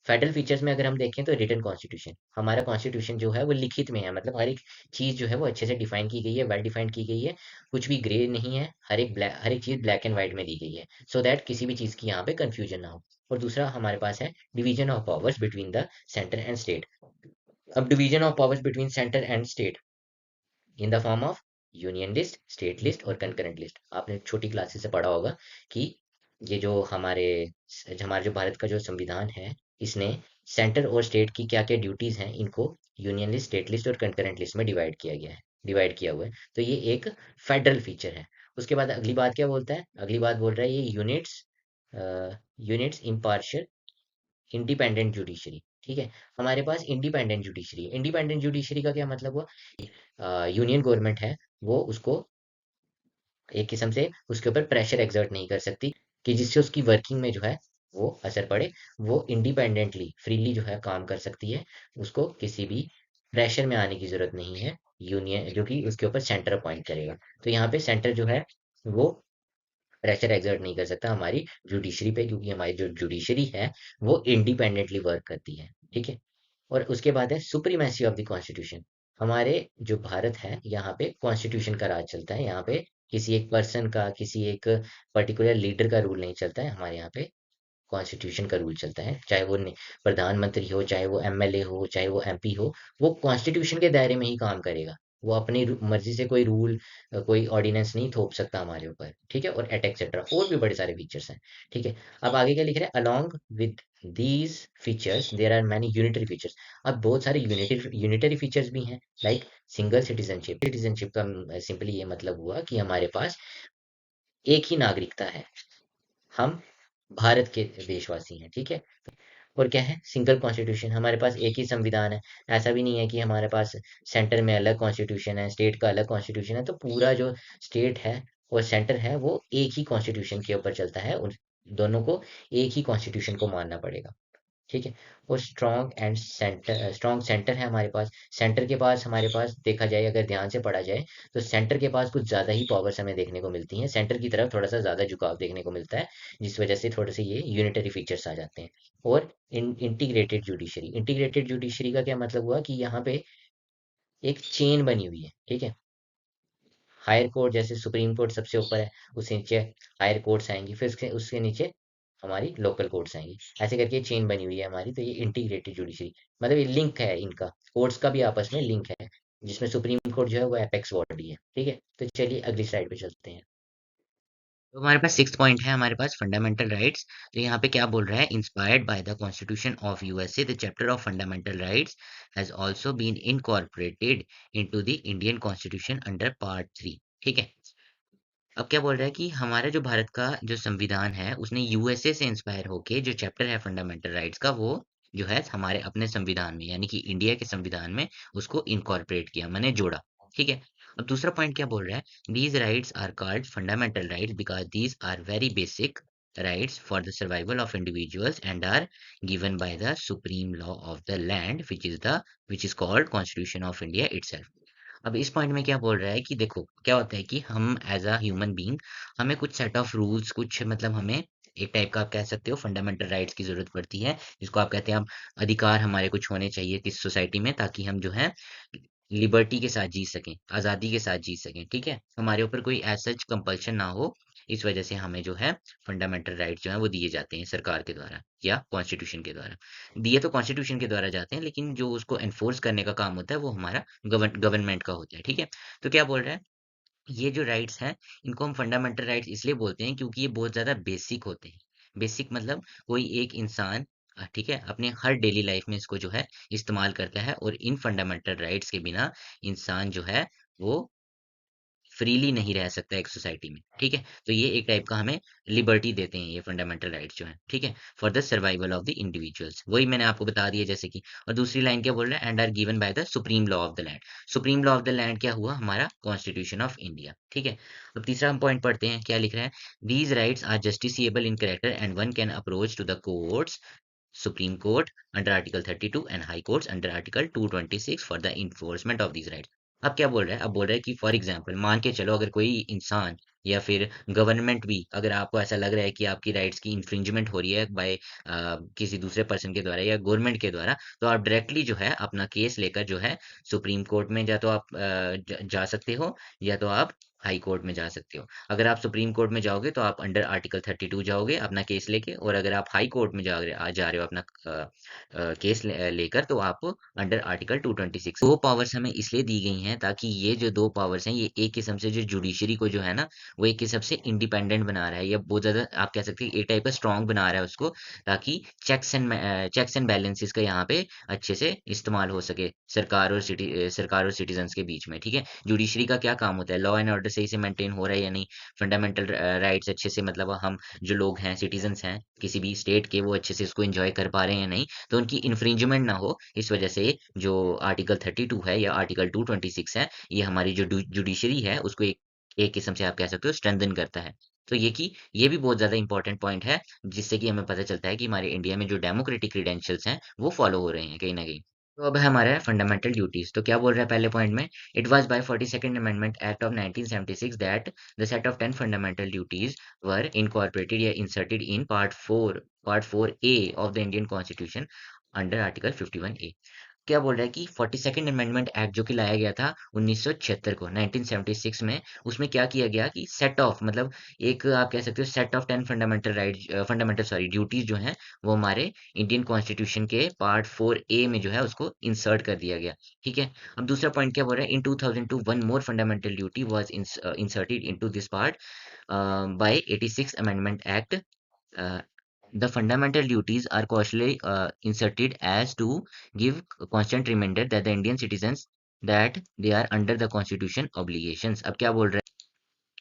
फेडरल फीचर्स में अगर हम देखें तो रिटन कॉन्स्टिट्यूशन, हमारा कॉन्स्टिट्यूशन जो है वो लिखित में है, मतलब हर एक चीज़ जो है वो अच्छे से डिफाइन की गई है, वेल डिफाइंड की गई है, कुछ भी ग्रे नहीं है, हर एक चीज़ ब्लैक एंड व्हाइट में दी गई है, सो दैट किसी भी चीज़ की यहाँ पे कंफ्यूजन ना हो। और दूसरा हमारे पास है division of powers between the centre and state. अब division of powers between centre and state in the form of union list, state list और कंकरेंट लिस्ट। आपने छोटी क्लासेस से पढ़ा होगा कि ये जो हमारे जो भारत का जो संविधान है, इसने सेंटर और स्टेट की क्या क्या ड्यूटीज हैं इनको यूनियन लिस्ट, स्टेट लिस्ट और कंकरेंट लिस्ट में डिवाइड किया हुआ है। तो ये एक फेडरल फीचर है। उसके बाद अगली बात क्या बोलता है? अगली बात बोल रहा है ये यूनिट्स इम्पार्शियल इंडिपेंडेंट जुडिशरी, ठीक है। हमारे पास इंडिपेंडेंट जुडिशरी, इंडिपेंडेंट जुडिशरी का क्या मतलब हुआ? यूनियन गवर्नमेंट है वो उसको एक किस्म से उसके ऊपर प्रेशर एक्सर्ट नहीं कर सकती, कि जिससे उसकी वर्किंग में जो है वो असर पड़े, वो इंडिपेंडेंटली फ्रीली जो है काम कर सकती है, उसको किसी भी प्रेशर में आने की जरूरत नहीं है, यूनियन जो कि उसके ऊपर सेंटर अपॉइंट करेगा। तो यहाँ पे सेंटर जो है वो प्रेशर एक्सर्ट नहीं कर सकता हमारी जुडिशरी पे, क्योंकि हमारी जो जुडिशरी है वो इंडिपेंडेंटली वर्क करती है, ठीक है। और उसके बाद है सुप्रीमेसी ऑफ द कॉन्स्टिट्यूशन। हमारे जो भारत है यहाँ पे कॉन्स्टिट्यूशन का राज चलता है, यहाँ पे किसी एक पर्सन का, किसी एक पर्टिकुलर लीडर का रूल नहीं चलता है, हमारे यहाँ पे कॉन्स्टिट्यूशन का रूल चलता है। चाहे वो प्रधानमंत्री हो, चाहे वो एमएलए हो, चाहे वो एमपी हो, वो कॉन्स्टिट्यूशन के दायरे में ही काम करेगा। वो अपनी मर्जी से कोई रूल, कोई ऑर्डिनेंस नहीं थोप सकता हमारे ऊपर, ठीक है। और एट एक्सेट्रा और भी बड़े सारे फीचर्स हैं, ठीक है। अब आगे क्या लिख रहे हैं, along with these features there are many unitary features. अब बहुत सारे यूनिटरी फीचर्स भी हैं, लाइक सिंगल सिटीजनशिप। सिटीजनशिप का सिंपली ये मतलब हुआ कि हमारे पास एक ही नागरिकता है, हम भारत के देशवासी हैं, ठीक है। और क्या है, सिंगल कॉन्स्टिट्यूशन, हमारे पास एक ही संविधान है। ऐसा भी नहीं है कि हमारे पास सेंटर में अलग कॉन्स्टिट्यूशन है, स्टेट का अलग कॉन्स्टिट्यूशन है। तो पूरा जो स्टेट है और सेंटर है वो एक ही कॉन्स्टिट्यूशन के ऊपर चलता है, उन दोनों को एक ही कॉन्स्टिट्यूशन को मानना पड़ेगा, ठीक है। और स्ट्रॉन्ग सेंटर है हमारे पास। सेंटर के पास, हमारे पास देखा जाए, अगर ध्यान से पढ़ा जाए, तो सेंटर के पास कुछ ज़्यादा ही पावर्स हमें देखने को मिलती हैं, सेंटर की तरफ थोड़ा सा ज़्यादा झुकाव देखने को मिलता है, जिस वजह से थोड़े से ये यूनिटरी फीचर्स आ जाते हैं। और इंटीग्रेटेड जुडिशरी का क्या मतलब हुआ कि यहाँ पे एक चेन बनी हुई है, ठीक है। हायर कोर्ट, जैसे सुप्रीम कोर्ट सबसे ऊपर है, उसके नीचे हायर कोर्ट्स आएंगी, फिर उसके उसके नीचे हमारी लोकल कोर्ट्स आएंगी। ऐसे करके चेन बनी हुई है हमारी। तो ये इंटीग्रेटेड जुडिशरी मतलब ये लिंक है, इनका कोर्ट्स का भी आपस में लिंक है, जिसमें सुप्रीम कोर्ट जो है वो एपेक्स बॉडी है, ठीक है। तो चलिए अगली स्लाइड पे चलते हैं। तो हमारे पास सिक्स पॉइंट है, हमारे पास फंडामेंटल राइट्स। तो यहाँ पे क्या बोल रहा है, inspired by the constitution of USA the chapter of fundamental rights has also been incorporated into the Indian constitution under part 3, ठीक है। अब क्या बोल रहा है कि हमारा जो भारत का जो संविधान है उसने यूएसए से इंस्पायर होके जो चैप्टर है फंडामेंटल राइट्स का, वो जो है हमारे अपने संविधान में, यानी कि इंडिया के संविधान में उसको इनकॉर्पोरेट किया, मैंने जोड़ा, ठीक है। अब दूसरा पॉइंट क्या बोल रहा है, these rights are called fundamental rights because these are very basic rights for the survival of individuals and are given by the supreme law of the land which is called constitution of India itself. अब इस point में क्या बोल रहा है कि देखो क्या होता है कि हम एज अ ह्यूमन बीइंग, हमें कुछ सेट ऑफ रूल्स, कुछ मतलब हमें एक टाइप का आप कह सकते हो फंडामेंटल राइट्स की जरूरत पड़ती है, जिसको आप कहते हैं, हम अधिकार हमारे कुछ होने चाहिए इस सोसाइटी में, ताकि हम जो है लिबर्टी के साथ जी सकें, आज़ादी के साथ जी सकें, ठीक है। हमारे ऊपर कोई एज सच कंपल्शन ना हो, इस वजह से हमें जो है फंडामेंटल राइट्स जो है वो दिए जाते हैं सरकार के द्वारा या कॉन्स्टिट्यूशन के द्वारा। दिए तो कॉन्स्टिट्यूशन के द्वारा जाते हैं, लेकिन जो उसको एनफोर्स करने का काम होता है वो हमारा गवर्नमेंट का होता है, ठीक है। तो क्या बोल रहा है, ये जो राइट्स हैं इनको हम फंडामेंटल राइट्स इसलिए बोलते हैं क्योंकि ये बहुत ज़्यादा बेसिक होते हैं। बेसिक मतलब कोई एक इंसान ठीक है, अपने हर डेली लाइफ में इसको जो है इस्तेमाल करता है, और इन फंडामेंटल राइट्स के बिना इंसान जो है वो फ्रीली नहीं रह सकता एक सोसाइटी में, ठीक है। तो ये एक टाइप का हमें लिबर्टी देते हैं ये फंडामेंटल राइट्स जो हैं, ठीक है, for the survival of the individuals, वही मैंने आपको बता दिया जैसे कि। और दूसरी लाइन क्या बोल रहा है, and are given by the supreme law of the land. Supreme law of the land क्या हुआ, हमारा कॉन्स्टिट्यूशन ऑफ इंडिया, ठीक है। अब तीसरा हम पॉइंट पढ़ते हैं, क्या लिख रहा है, these rights are justiciable in character and one can approach to the courts, Supreme Court under Article 32 and High Courts under Article 226 for the enforcement of these rights। अब क्या बोल रहा है, अब बोल रहा है कि फॉर एग्जाम्पल मान के चलो, अगर कोई इंसान या फिर गवर्नमेंट भी, अगर आपको ऐसा लग रहा है कि आपकी राइट्स की इंफ्रिंजमेंट हो रही है बाय किसी दूसरे पर्सन के द्वारा या गवर्नमेंट के द्वारा, तो आप डायरेक्टली जो है अपना केस लेकर जो है सुप्रीम कोर्ट में या तो आप जा सकते हो, या तो आप हाई कोर्ट में जा सकते हो। अगर आप सुप्रीम कोर्ट में जाओगे तो आप अंडर आर्टिकल 32 जाओगे अपना केस लेके, और अगर आप हाई कोर्ट में जा रहे हो अपना केस लेकर, तो आप अंडर आर्टिकल 226। दो पावर्स हमें इसलिए दी गई हैं ताकि ये जो दो पावर्स हैं, ये एक किस्म से जो जुडिशरी को जो है ना, वो एक किस्म से इंडिपेंडेंट बना रहा है, या बहुत ज्यादा आप कह सकते हैं एक टाइप का स्ट्रांग बना रहा है उसको, ताकि चेक्स एंड बैलेंसेस का यहाँ पे अच्छे से इस्तेमाल हो सके सरकार और सिटीजन्स के बीच में, ठीक है। जुडिशरी का क्या काम होता है, लॉ एंड ऑर्डर सही से मेंटेन हो रहा है या नहीं, फंडामेंटल राइट्स अच्छे से, मतलब हम जो लोग हैं, सिटीजन्स हैं किसी भी स्टेट के, वो अच्छे से इसको एंजॉय कर पा रहे हैं या नहीं, तो उनकी इन्फ्रिंजमेंट ना हो, इस वजह से जो आर्टिकल 32 है या आर्टिकल 226 है, ये हमारी जो जुडिशरी है उसको एक एक किस्म से आप कह सकते हो स्ट्रेंथन करता है, तो ये भी बहुत ज़्यादा इंपॉर्टेंट पॉइंट है, जिससे कि हमें पता चलता है कि हमारे इंडिया में जो डेमोक्रेटिक क्रीडेंशियल्स हैं, वो फॉलो हो रहे हैं कहीं न कहीं। तो अब है हमारा फंडामेंटल ड्यूटीज़। तो क्या बोल रहा है पहले पॉइंट में? It was by 42nd amendment act of 1976 that the set of 10 fundamental duties were incorporated या inserted in part 4 A of the Indian constitution under article 51 A. क्या बोल रहा है कि 42nd अमेंडमेंट एक्ट जो कि लाया गया था 1976 को 1976 में, उसमें क्या किया गया कि सेट ऑफ मतलब एक आप कह सकते हो set of 10 fundamental rights fundamental sorry duties जो हैं वो हमारे इंडियन कॉन्स्टिट्यूशन के पार्ट 4 ए में जो है उसको इंसर्ट कर दिया गया। ठीक है। अब दूसरा पॉइंट क्या बोल रहा है? इन 2002 one more fundamental duty was inserted into this part by 86 amendment act. uh, the fundamental duties are cautiously inserted as to give constant reminder that the Indian citizens that they are under the constitution obligations। अब क्या बोल रहा है?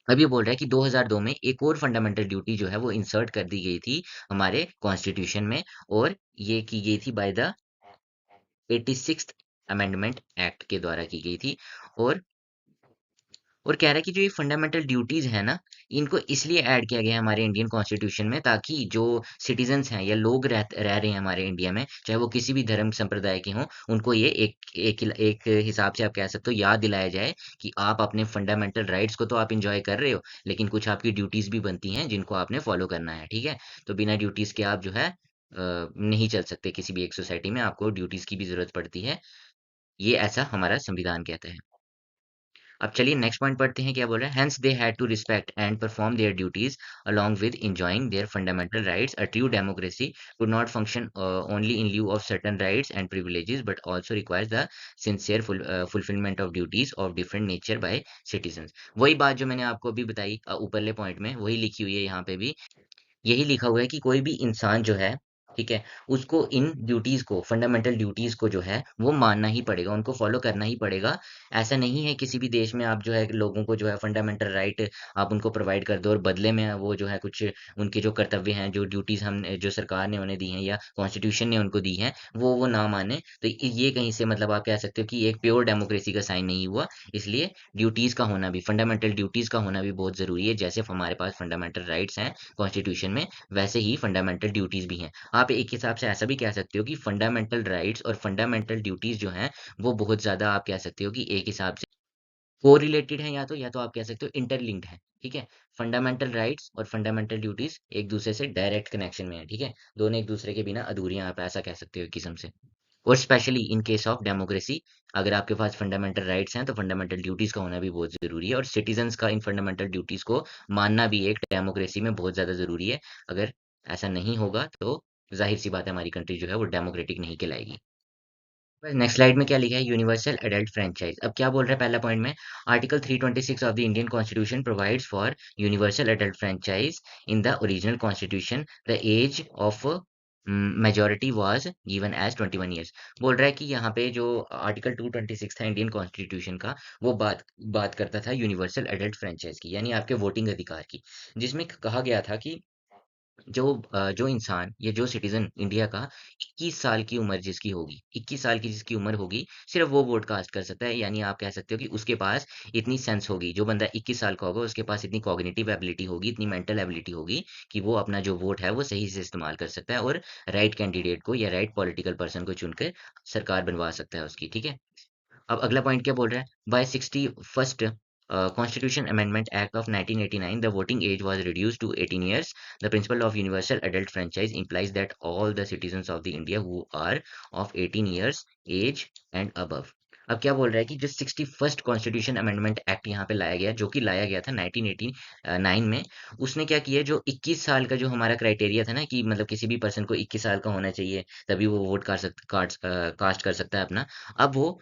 अब ये बोल रहा है कि 2002 में एक और फंडामेंटल ड्यूटी जो है वो इंसर्ट कर दी गई थी हमारे कॉन्स्टिट्यूशन में, और ये की गई थी by the 86th amendment act के द्वारा की गई थी। और कह रहा है कि जो ये फंडामेंटल ड्यूटीज है ना, इनको इसलिए ऐड किया गया है हमारे इंडियन कॉन्स्टिट्यूशन में ताकि जो सिटीजन्स हैं या लोग रह रहे हैं हमारे इंडिया में, चाहे वो किसी भी धर्म संप्रदाय के हों, उनको ये एक हिसाब से आप कह सकते हो याद दिलाया जाए कि आप अपने फंडामेंटल राइट्स को तो आप इंजॉय कर रहे हो, लेकिन कुछ आपकी ड्यूटीज भी बनती हैं जिनको आपने फॉलो करना है। ठीक है। तो बिना ड्यूटीज के आप जो है नहीं चल सकते किसी भी एक सोसाइटी में, आपको ड्यूटीज की भी जरूरत पड़ती है। ये ऐसा हमारा संविधान कहता है। अब चलिए नेक्स्ट पॉइंट पढ़ते हैं क्या बोल रहा है। Hence they had to respect and perform their duties along with enjoying their fundamental rights. A true democracy could not function only in lieu of certain rights and privileges but also requires the sincere fulfillment of duties of different nature by citizens। वही बात जो मैंने आपको अभी बताई ऊपरले point में, वही लिखी हुई है यहाँ पे भी। यही लिखा हुआ है कि कोई भी इंसान जो है, ठीक है, उसको इन ड्यूटीज़ को, फंडामेंटल ड्यूटीज़ को जो है, वो मानना ही पड़ेगा, उनको फ़ॉलो करना ही पड़ेगा। ऐसा नहीं है किसी भी देश में आप जो है लोगों को जो है फंडामेंटल राइट आप उनको प्रोवाइड कर दो और बदले में वो जो है कुछ उनके जो कर्तव्य हैं, जो ड्यूटीज़ हम जो सरकार ने उन्हें दी हैं या कॉन्स्टिट्यूशन ने उनको दी हैं, वो ना मानें। तो ये कहीं से मतलब आप कह सकते हो कि एक प्योर डेमोक्रेसी का साइन नहीं हुआ। इसलिए ड्यूटीज़ का होना भी, फंडामेंटल ड्यूटीज़ का होना भी बहुत ज़रूरी है। जैसे हमारे पास फंडामेंटल राइट्स हैं कॉन्स्टिट्यूशन में, वैसे ही फंडामेंटल ड्यूटीज़ भी हैं। आप एक हिसाब से ऐसा भी कह सकते हो कि फंडामेंटल राइट्स और फंडामेंटल ड्यूटीज़ जो हैं, वो बहुत ज़्यादा आप कह सकते हो कि एक हिसाब से कोरिलेटेड हैं, या तो आप कह सकते हो इंटरलिंक्ड हैं। ठीक है? फंडामेंटल राइट्स और फंडामेंटल ड्यूटीज़ एक-दूसरे से डायरेक्ट कनेक्शन में हैं। ठीक है? दोनों एक-दूसरे के बिना अधूरी हैं, आप ऐसा कह सकते हो एक किस्म से। और specially in case of democracy, अगर आपके पास फंडामेंटल राइट्स हैं, तो फंडामेंटल ड्यूटीज़ का होना भी बहुत ज़रूरी है, और सिटीज़न्स का इन फंडामेंटल ड्यूटीज़ को मानना भी एक डेमोक्रेसी में बहुत ज़्यादा ज़रूरी है। अगर ऐसा नहीं होगा, तो ज़ाहिर-सी बात है हमारी कंट्री जो है वो डेमोक्रेटिक नहीं कहलाएगी। बस नेक्स्ट स्लाइड में क्या लिखा है? Universal adult franchise. अब क्या बोल रहा है पहला पॉइंट में? Article 326 of the Indian constitution provides for universal adult franchise in the original constitution the age of majority was given as 21 years. बोल रहा है कि यहाँ पे जो आर्टिकल 226 था इंडियन कॉन्स्टिट्यूशन का, वो बात करता था यूनिवर्सल एडल्ट फ्रैंचाइज़ की, यानी आपके वोटिंग अधिकार की। जिसमें कहा गया था कि जो इंसान या जो सिटीज़न इंडिया का 21 साल की उम्र जिसकी होगी, 21 साल की जिसकी उम्र होगी, सिर्फ़ वो वोट कास्ट कर सकता है। यानी आप कह सकते हो कि उसके पास इतनी सेंस होगी, जो बंदा 21 साल का होगा, उसके पास इतनी कॉग्निटिव एबिलिटी होगी, इतनी मेंटल एबिलिटी होगी कि वो अपना जो वोट है, वो सही से इस्तेमाल कर सकता है और राइट कैंडिडेट को या राइट पॉलिटिकल पर्सन को चुनकर सरकार बनवा सकता है उसकी। ठीक है? अब अगला पॉइंट क्या बोल रहा है? By 61st Constitution Amendment Act of 1989, the voting age was reduced to 18 years. The principle of universal adult franchise implies that all the citizens of the India who are of 18 years age and above। अब क्या बोल रहा है कि जो 61st constitution amendment act यहाँ पे लाया गया, जो कि लाया गया था 1989 में, उसने क्या किया, जो 21 साल का जो हमारा क्राइटेरिया था ना कि मतलब किसी भी पर्सन को 21 साल का होना चाहिए, तभी वो वोट कास्ट कर सकता है अपना। अब वो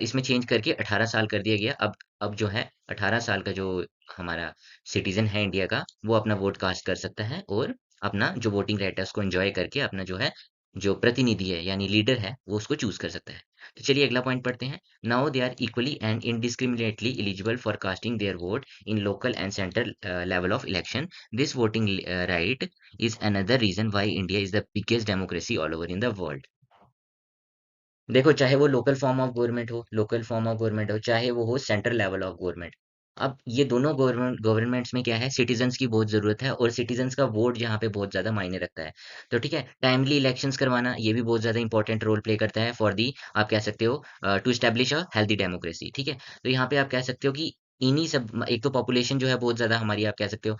इसमें चेंज करके 18 साल कर दिया गया। अब जो है 18 साल का जो हमारा सिटीज़न है इंडिया का, वो अपना वोट कास्ट कर सकता है और अपना जो वोटिंग राइट है उसको एन्जॉय करके अपना जो है, जो प्रतिनिधि है यानी लीडर है, वो उसको चूज़ कर सकता है। तो चलिए अगला पॉइंट पढ़ते हैं। Now they are equally and indiscriminately eligible for casting their vote in local and central level of election. This voting right is another reason why India is the biggest democracy all over in the world. देखो, चाहे वो local form of government हो, चाहे वो हो central level of government, अब ये दोनों गवर्नमेंट्स में क्या है, सिटीजन्स की बहुत ज़रूरत है और सिटीजन्स का वोट यहाँ पे बहुत ज़्यादा मायने रखता है। तो ठीक है, टाइमली इलेक्शंस करवाना ये भी बहुत ज़्यादा इंपॉर्टेंट रोल प्ले करता है फॉर दी, आप कह सकते हो, to establish a healthy democracy, ठीक है? तो यहाँ पे आप कह सकते हो कि इन्हीं सब, एक तो पॉपुलेशन जो है बहुत ज़्यादा हमारी, आप कह सकते हो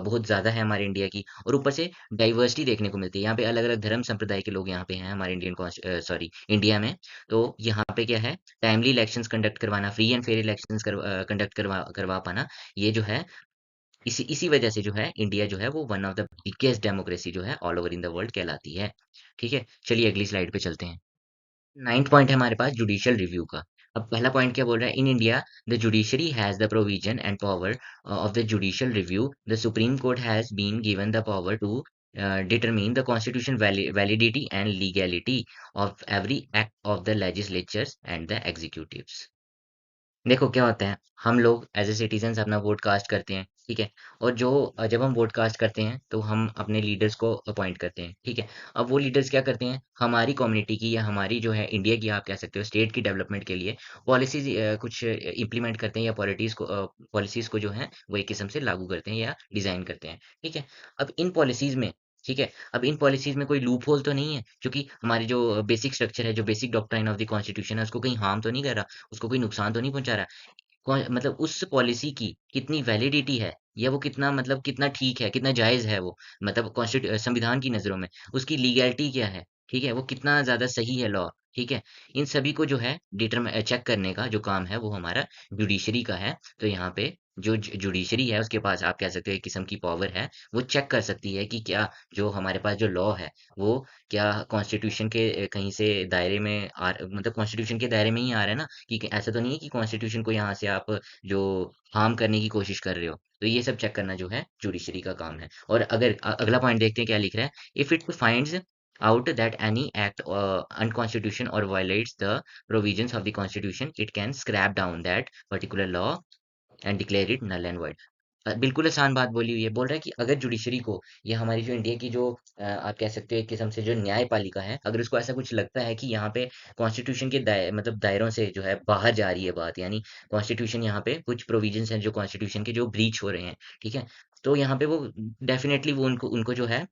बहुत ज़्यादा है हमारे इंडिया की, और ऊपर से डाइवर्सिटी देखने को मिलती है। यहाँ पे अलग-अलग धर्म संप्रदाय के लोग यहाँ पे हैं हमारे सॉरी इंडिया में। तो यहाँ पे क्या है, टाइमली इलेक्शंस कंडक्ट करवाना, free and fair elections conduct करवा करवा पाना, ये जो है, इसी इसी वजह से जो है इंडिया जो है वो one of the biggest democracy जो है all over in the world कहलाती है। ठीक है, चलिए अगली स्लाइड पे चलते हैं। 9th पॉइंट है हमारे पास जुडिशियल रिव्यू का। अब पहला पॉइंट क्या बोल रहा है, in India the judiciary has the provision and power of the judicial review, the supreme court has been given the power to determine the constitution validity and legality of every act of the legislatures and the executives। देखो क्या होता है, हम लोग as a citizens अपना vote cast करते हैं, ठीक है? और जो जब हम वोट कास्ट करते हैं तो हम अपने लीडर्स को अपॉइंट करते हैं, ठीक है? अब वो लीडर्स क्या करते हैं, हमारी कम्युनिटी की या हमारी जो है इंडिया की, आप कह सकते हो स्टेट की डेवलपमेंट के लिए पॉलिसीज कुछ इम्प्लीमेंट करते हैं, या पॉलिसीज को जो है वो एक किस्म से लागू करते हैं या डिजाइन करते हैं, ठीक है? अब इन पॉलिसीज में, ठीक है, अब इन पॉलिसीज में कोई लूप होल तो नहीं है, क्योंकि हमारी जो बेसिक स्ट्रक्चर है, जो basic doctrine of the constitution है, उसको कहीं हार्म तो नहीं कर रहा, उसको कोई नुकसान तो नहीं पहुंचा रहा। मतलब उस पॉलिसी की कितनी वैलिडिटी है, या वो कितना, मतलब कितना ठीक है, कितना जायज़ है वो, मतलब संविधान की नज़रों में, उसकी लीगैलिटी क्या है, ठीक है? वो कितना ज़्यादा सही है लॉ, ठीक है? इन सभी को जो है चेक करने का जो काम है वो हमारा जुडिशरी का है। तो यहाँ पे जो जुडिशरी है उसके पास, आप कह सकते हो एक किस्म की पावर है, वो चेक कर सकती है कि क्या जो हमारे पास जो लॉ है, वो क्या कॉन्स्टिट्यूशन के कहीं से दायरे में मतलब कॉन्स्टिट्यूशन के दायरे में ही आ रहा है ना, कि ऐसा तो नहीं है कि कॉन्स्टिट्यूशन को यहाँ से आप जो हार्म करने की कोशिश कर रहे हो। तो ये सब चेक करना जो है जुडिशरी का काम है। और अगर अगला पॉइंट देखते हैं क्या लिख रहा है, if it finds out that any act unconstitutional or violates the provisions of the constitution, it can scrap down that particular law and declare it null and void. बिल्कुल आसान बात बोली हुई है, बोल रहा है कि अगर जुडिशरी को, या हमारी जो इंडिया की जो आप कह सकते हो एक किस्म से जो न्यायपालिका है, अगर उसको ऐसा कुछ लगता है कि यहाँ पे कॉन्स्टिट्यूशन के मतलब दायरों से जो है बाहर जा रही है बात, यानी कॉन्स्टिट्यूशन, यहाँ पे कुछ प्रोविजंस हैं जो कॉन्स्टिट्यूशन के जो ब्रीच हो रहे हैं, ठीक है? तो यहाँ पे वो डेफिनेटली वो उनको उनको जो है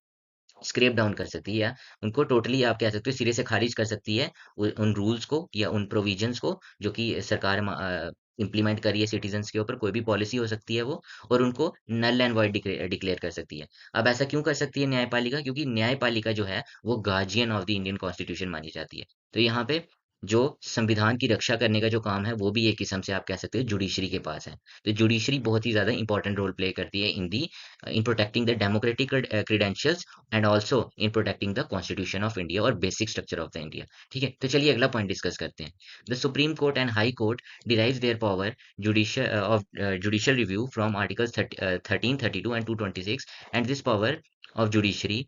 स्क्रैप डाउन कर सकती है, या उनको टोटली आप कह सकते हो सिरे से खारिज कर सकती है, उन रूल्स को या उन प्रोविजंस को जो कि सरकार इम्प्लीमेंट कर रही है सिटीजन्स के ऊपर, कोई भी पॉलिसी हो सकती है वो, और उनको नल एंड वॉइड डिक्लेयर कर सकती है। अब ऐसा क्यों कर सकती है न्यायपालिका? क्योंकि न्यायपालिका जो है वो guardian of the Indian constitution मानी जाती है। तो यहाँ पे जो संविधान की रक्षा करने का जो काम है वो भी एक किस्म से आप कह सकते हो जुडिशरी के पास है। तो जुडिशरी बहुत ही ज्यादा इंपॉर्टेंट रोल प्ले करती है in protecting the democratic credentials and also in protecting the constitution of India और basic structure of the India. ठीक है, तो चलिए अगला पॉइंट डिस्कस करते हैं। The supreme Court and High Court derives their power judicial review from articles 13, 32 and 226, and this power of judiciary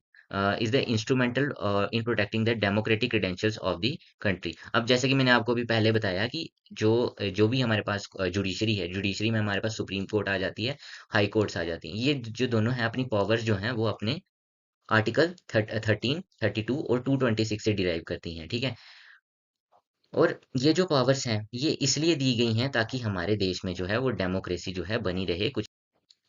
is the instrumental in protecting the democratic credentials of the country। अब जैसे कि मैंने आपको भी पहले बताया कि जो जो भी हमारे पास जुडिशरी है, जुडिशरी में हमारे पास सुप्रीम कोर्ट आ जाती है, हाई कोर्ट्स आ जाती हैं, ये जो दोनों हैं अपनी पावर्स जो हैं वो अपने आर्टिकल 13, 32 और 226 से डिराइव करती हैं, ठीक है? और ये जो पावर्स हैं, ये इसलिए दी गई हैं ताकि हमारे देश में जो है वो डेमोक्रेसी जो है बनी रहे। कुछ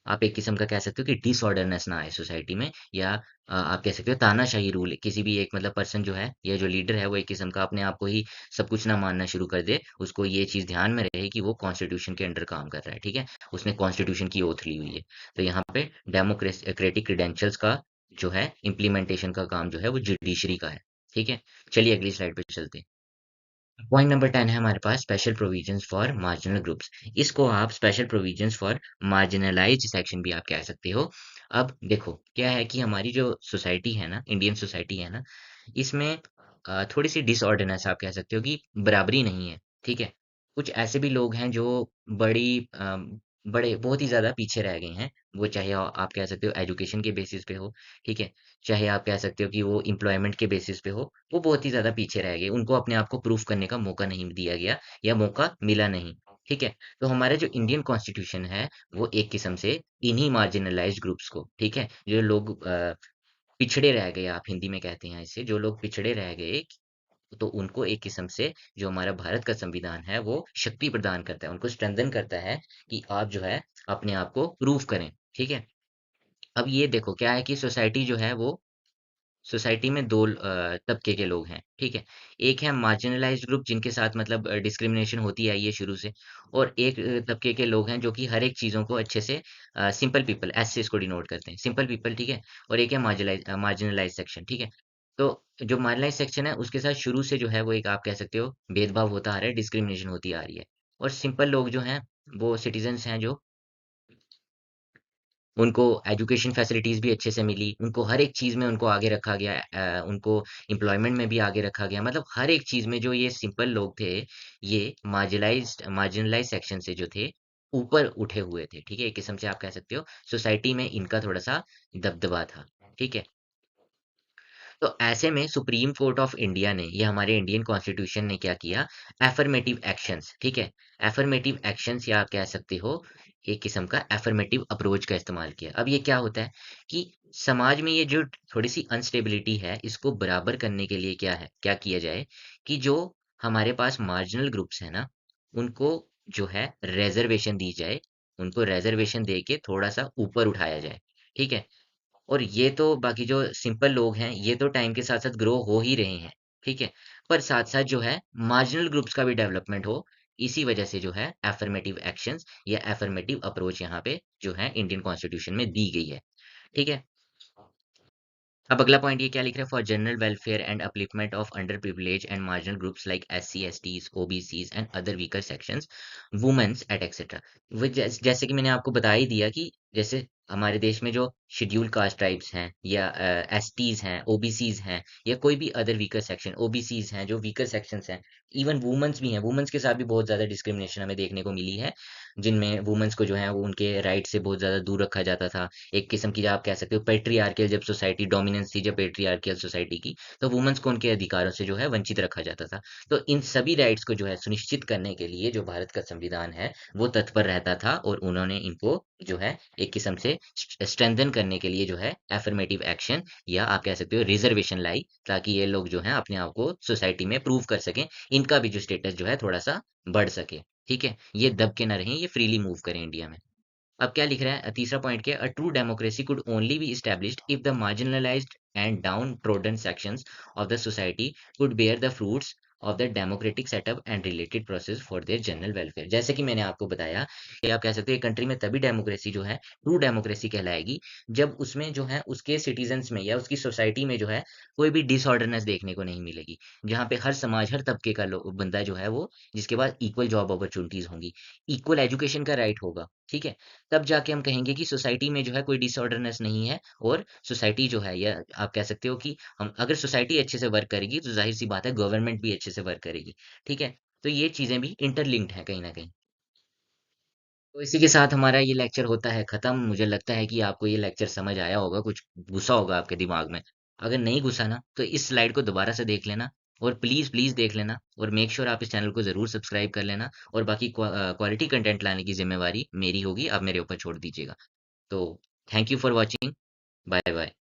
आप एक किस्म का कह सकते हो कि डिसऑर्डरनेस ना आए सोसाइटी में, या आप कह सकते हो तानाशाही रूल, किसी भी एक मतलब पर्सन जो है या जो लीडर है वो एक किस्म का अपने आप को ही सब कुछ ना मानना शुरू कर दे। उसको ये चीज़ ध्यान में रहे कि वो कॉन्स्टिट्यूशन के अंडर काम कर रहा है, ठीक है? उसने कॉन्स्टिट्यूशन की ओथ ली हुई है। तो यहाँ पे डेमोक्रेटिक क्रेडेंशियल्स का जो है इम्प्लीमेंटेशन का काम जो है वो जुडिशरी का है, ठीक है? चलिए अगली स्लाइड पे चलते हैं। पॉइंट नंबर 10 है हमारे पास special provisions for marginal groups. इसको आप special provisions for marginalised section भी आप कह सकते हो। अब देखो क्या है कि हमारी जो सोसाइटी है ना, इंडियन सोसाइटी है ना, इसमें थोड़ी सी डिसऑर्डरनेस आप कह सकते हो कि बराबरी नहीं है, ठीक है? कुछ ऐसे भी लोग हैं जो बड़े बहुत ही ज़्यादा पीछे रह गए हैं। वो चाहे आप कह सकते हो एजुकेशन के बेसिस पे हो, ठीक है? चाहे आप कह सकते हो कि वो एम्प्लॉयमेंट के बेसिस पे हो, वो बहुत ही ज़्यादा पीछे रह गए। उनको अपने आप को प्रूफ करने का मौका नहीं दिया गया, या मौका मिला नहीं, ठीक है? तो हमारा जो इंडियन कॉन्स्टिट्यूशन है, वो एक किस्म से इन्हीं मार्जिनलाइज्ड ग्रुप्स को, ठीक है? जो लोग पिछड़े रह गए, आप हिंदी में कहते हैं इसे, जो लोग पिछड़े रह गए, तो उनको एक किस्म से जो हमारा भारत का संविधान है वो शक्ति प्रदान करता है, उनको स्ट्रेंथन करता है कि आप जो है अपने आप को प्रूव करें, ठीक है? अब ये देखो क्या है कि सोसाइटी जो है वो सोसाइटी में 2 तबके के लोग हैं, ठीक है? एक है मार्जिनलाइज़्ड ग्रुप जिनके साथ मतलब डिस्क्रिमिनेशन होती आई है शुरू से, और एक तबके के लोग हैं जो कि हर एक चीज़ों को अच्छे से सिंपल पीपल एस से इसको डिनोट करते हैं, सिंपल पीपल, ठीक है? और एक है मार्जिनलाइज़्ड सेक्शन, ठीक है? तो जो मार्जिनलाइज़्ड सेक्शन है उसके साथ शुरू से जो है वो एक आप कह सकते हो भेदभाव होता आ रहा है, डिस्क्रिमिनेशन होती आ रही है। और सिंपल लोग जो हैं वो सिटीज़न्स हैं जो उनको एजुकेशन फैसिलिटीज़ भी अच्छे से मिली, उनको हर एक चीज़ में उनको आगे रखा गया, उनको एम्प्लॉयमेंट में भी आगे रखा गया, मतलब हर एक चीज़ में जो ये सिंपल लोग थे, ये मार्जिनलाइज़्ड सेक्शन से जो थे, ऊपर उठे हुए थे, ठीक है? एक किस्म से आप कह सकते हो सोसाइटी में इनका थोड़ा-सा दबदबा था, ठीक है? तो ऐसे में सुप्रीम कोर्ट ऑफ इंडिया ने, ये हमारे इंडियन कॉन्स्टिट्यूशन ने क्या किया, एफर्मेटिव एक्शंस, ठीक है? एफर्मेटिव एक्शंस या आप कह सकते हो एक किस्म का एफर्मेटिव अप्रोच का इस्तेमाल किया। अब ये क्या होता है कि समाज में ये जो थोड़ी-सी अनस्टेबिलिटी है, इसको बराबर करने के लिए क्या है, क्या किया जाए कि जो हमारे पास मार्जिनल ग्रुप्स हैं ना, उनको जो है रिज़र्वेशन दी जाए, उनको रिज़र्वेशन दे के थोड़ा-सा ऊपर उठाया जाए, ठीक है? और ये तो बाकी जो सिंपल लोग हैं, ये तो टाइम के साथ-साथ ग्रो हो ही रहे हैं, ठीक है? पर साथ-साथ जो है मार्जिनल ग्रुप्स का भी डेवलपमेंट हो, इसी वजह से जो है अफ़र्मेटिव एक्शंस या अफ़र्मेटिव अप्रोच यहाँ पे जो है इंडियन कॉन्स्टिट्यूशन में दी गई है, ठीक है? अब अगला पॉइंट ये क्या लिख रहा है, for general welfare and upliftment of under privilege and marginal groups like SC, STs, OBCs and other weaker sections, womens et cetera. वो जैसे कि मैंने आपको बता ही दिया कि जैसे हमारे देश में जो शेड्यूल कास्ट ट्राइब्स हैं या एसटीज हैं, ओबीसीज हैं, या कोई भी अदर वीकर सेक्शन, ओबीसीज हैं जो वीकर सेक्शंस हैं, इवन वुमेन्स भी हैं, वुमेन्स के साथ भी बहुत ज़्यादा डिस्क्रिमिनेशन हमें देखने को मिली है, जिनमें वुमेन्स को जो है वो उनके राइट से बहुत ज़्यादा दूर रखा जाता था। एक किस्म की आप कह सकते हो पेट्रियार्कियल जब सोसाइटी डोमिनेंस थी, जब पेट्रियार्कियल सोसाइटी की, तो वुमेन्स को उनके अधिकारों से जो है वंचित रखा जाता था। तो इन सभी राइट्स को जो है सुनिश्चित करने के लिए जो भारत का संविधान है वो तत्पर रहता था, और उन्होंने इनको जो है एक किस्म से स्ट्रेंथन करने के लिए जो है एफर्मेटिव एक्शन या आप कह सकते हो रिजर्वेशन लाई, ताकि ये लोग जो है अपने आप को सोसाइटी में प्रूव कर सकें, इनका भी जो स्टेटस जो है थोड़ा सा बढ़ सके, ठीक है? ये दब के ना रहें, ये फ्रीली मूव करें इंडिया में। अब क्या लिख रहा है तीसरा पॉइंट क्या है, a true democracy could only be established if the marginalized and downtrodden sections of the society could bear the fruits of the democratic setup and related process for their general welfare. जैसे कि मैंने आपको बताया कि आप कह सकते हैं कंट्री में तभी डेमोक्रेसी जो है ट्रू डेमोक्रेसी कहलाएगी जब उसमें जो है उसके सिटीजन्स में या उसकी सोसाइटी में जो है कोई भी डिसऑर्डरनेस देखने को नहीं मिलेगी, जहाँ पे हर समाज हर तबके का बंदा जो है वो जिसके पास इक्वल जॉब अपॉर्चुनिटीज होंगी, इक्वल एजुकेशन का राइट होगा, ठीक है? तब जाके हम कहेंगे कि सोसाइटी में जो है कोई डिसऑर्डरनेस नहीं है, और सोसाइटी जो है या आप कह सकते हो कि हम अगर सोसाइटी अच्छे से वर्क करेगी तो ज़ाहिर सी बात है गवर्नमेंट भी अच्छे से वर्क करेगी, ठीक है? तो ये चीज़ें भी इंटरलिंक्ड हैं कहीं न कहीं। तो इसी के साथ हमारा ये लेक्चर होता है ख़त्म। मुझे लगता है कि आपको ये लेक्चर समझ आया होगा, कुछ घुसा होगा आपके दिमाग में। अगर नहीं घुसा ना तो इस स्लाइड को दोबारा से देख लेना, और प्लीज़ देख लेना, और मेक श्योर आप इस चैनल को ज़रूर सब्सक्राइब कर लेना, और बाकी क्वालिटी कंटेंट लाने की ज़िम्मेवारी मेरी होगी, आप मेरे ऊपर छोड़ दीजिएगा। तो thank you for watching. Bye bye.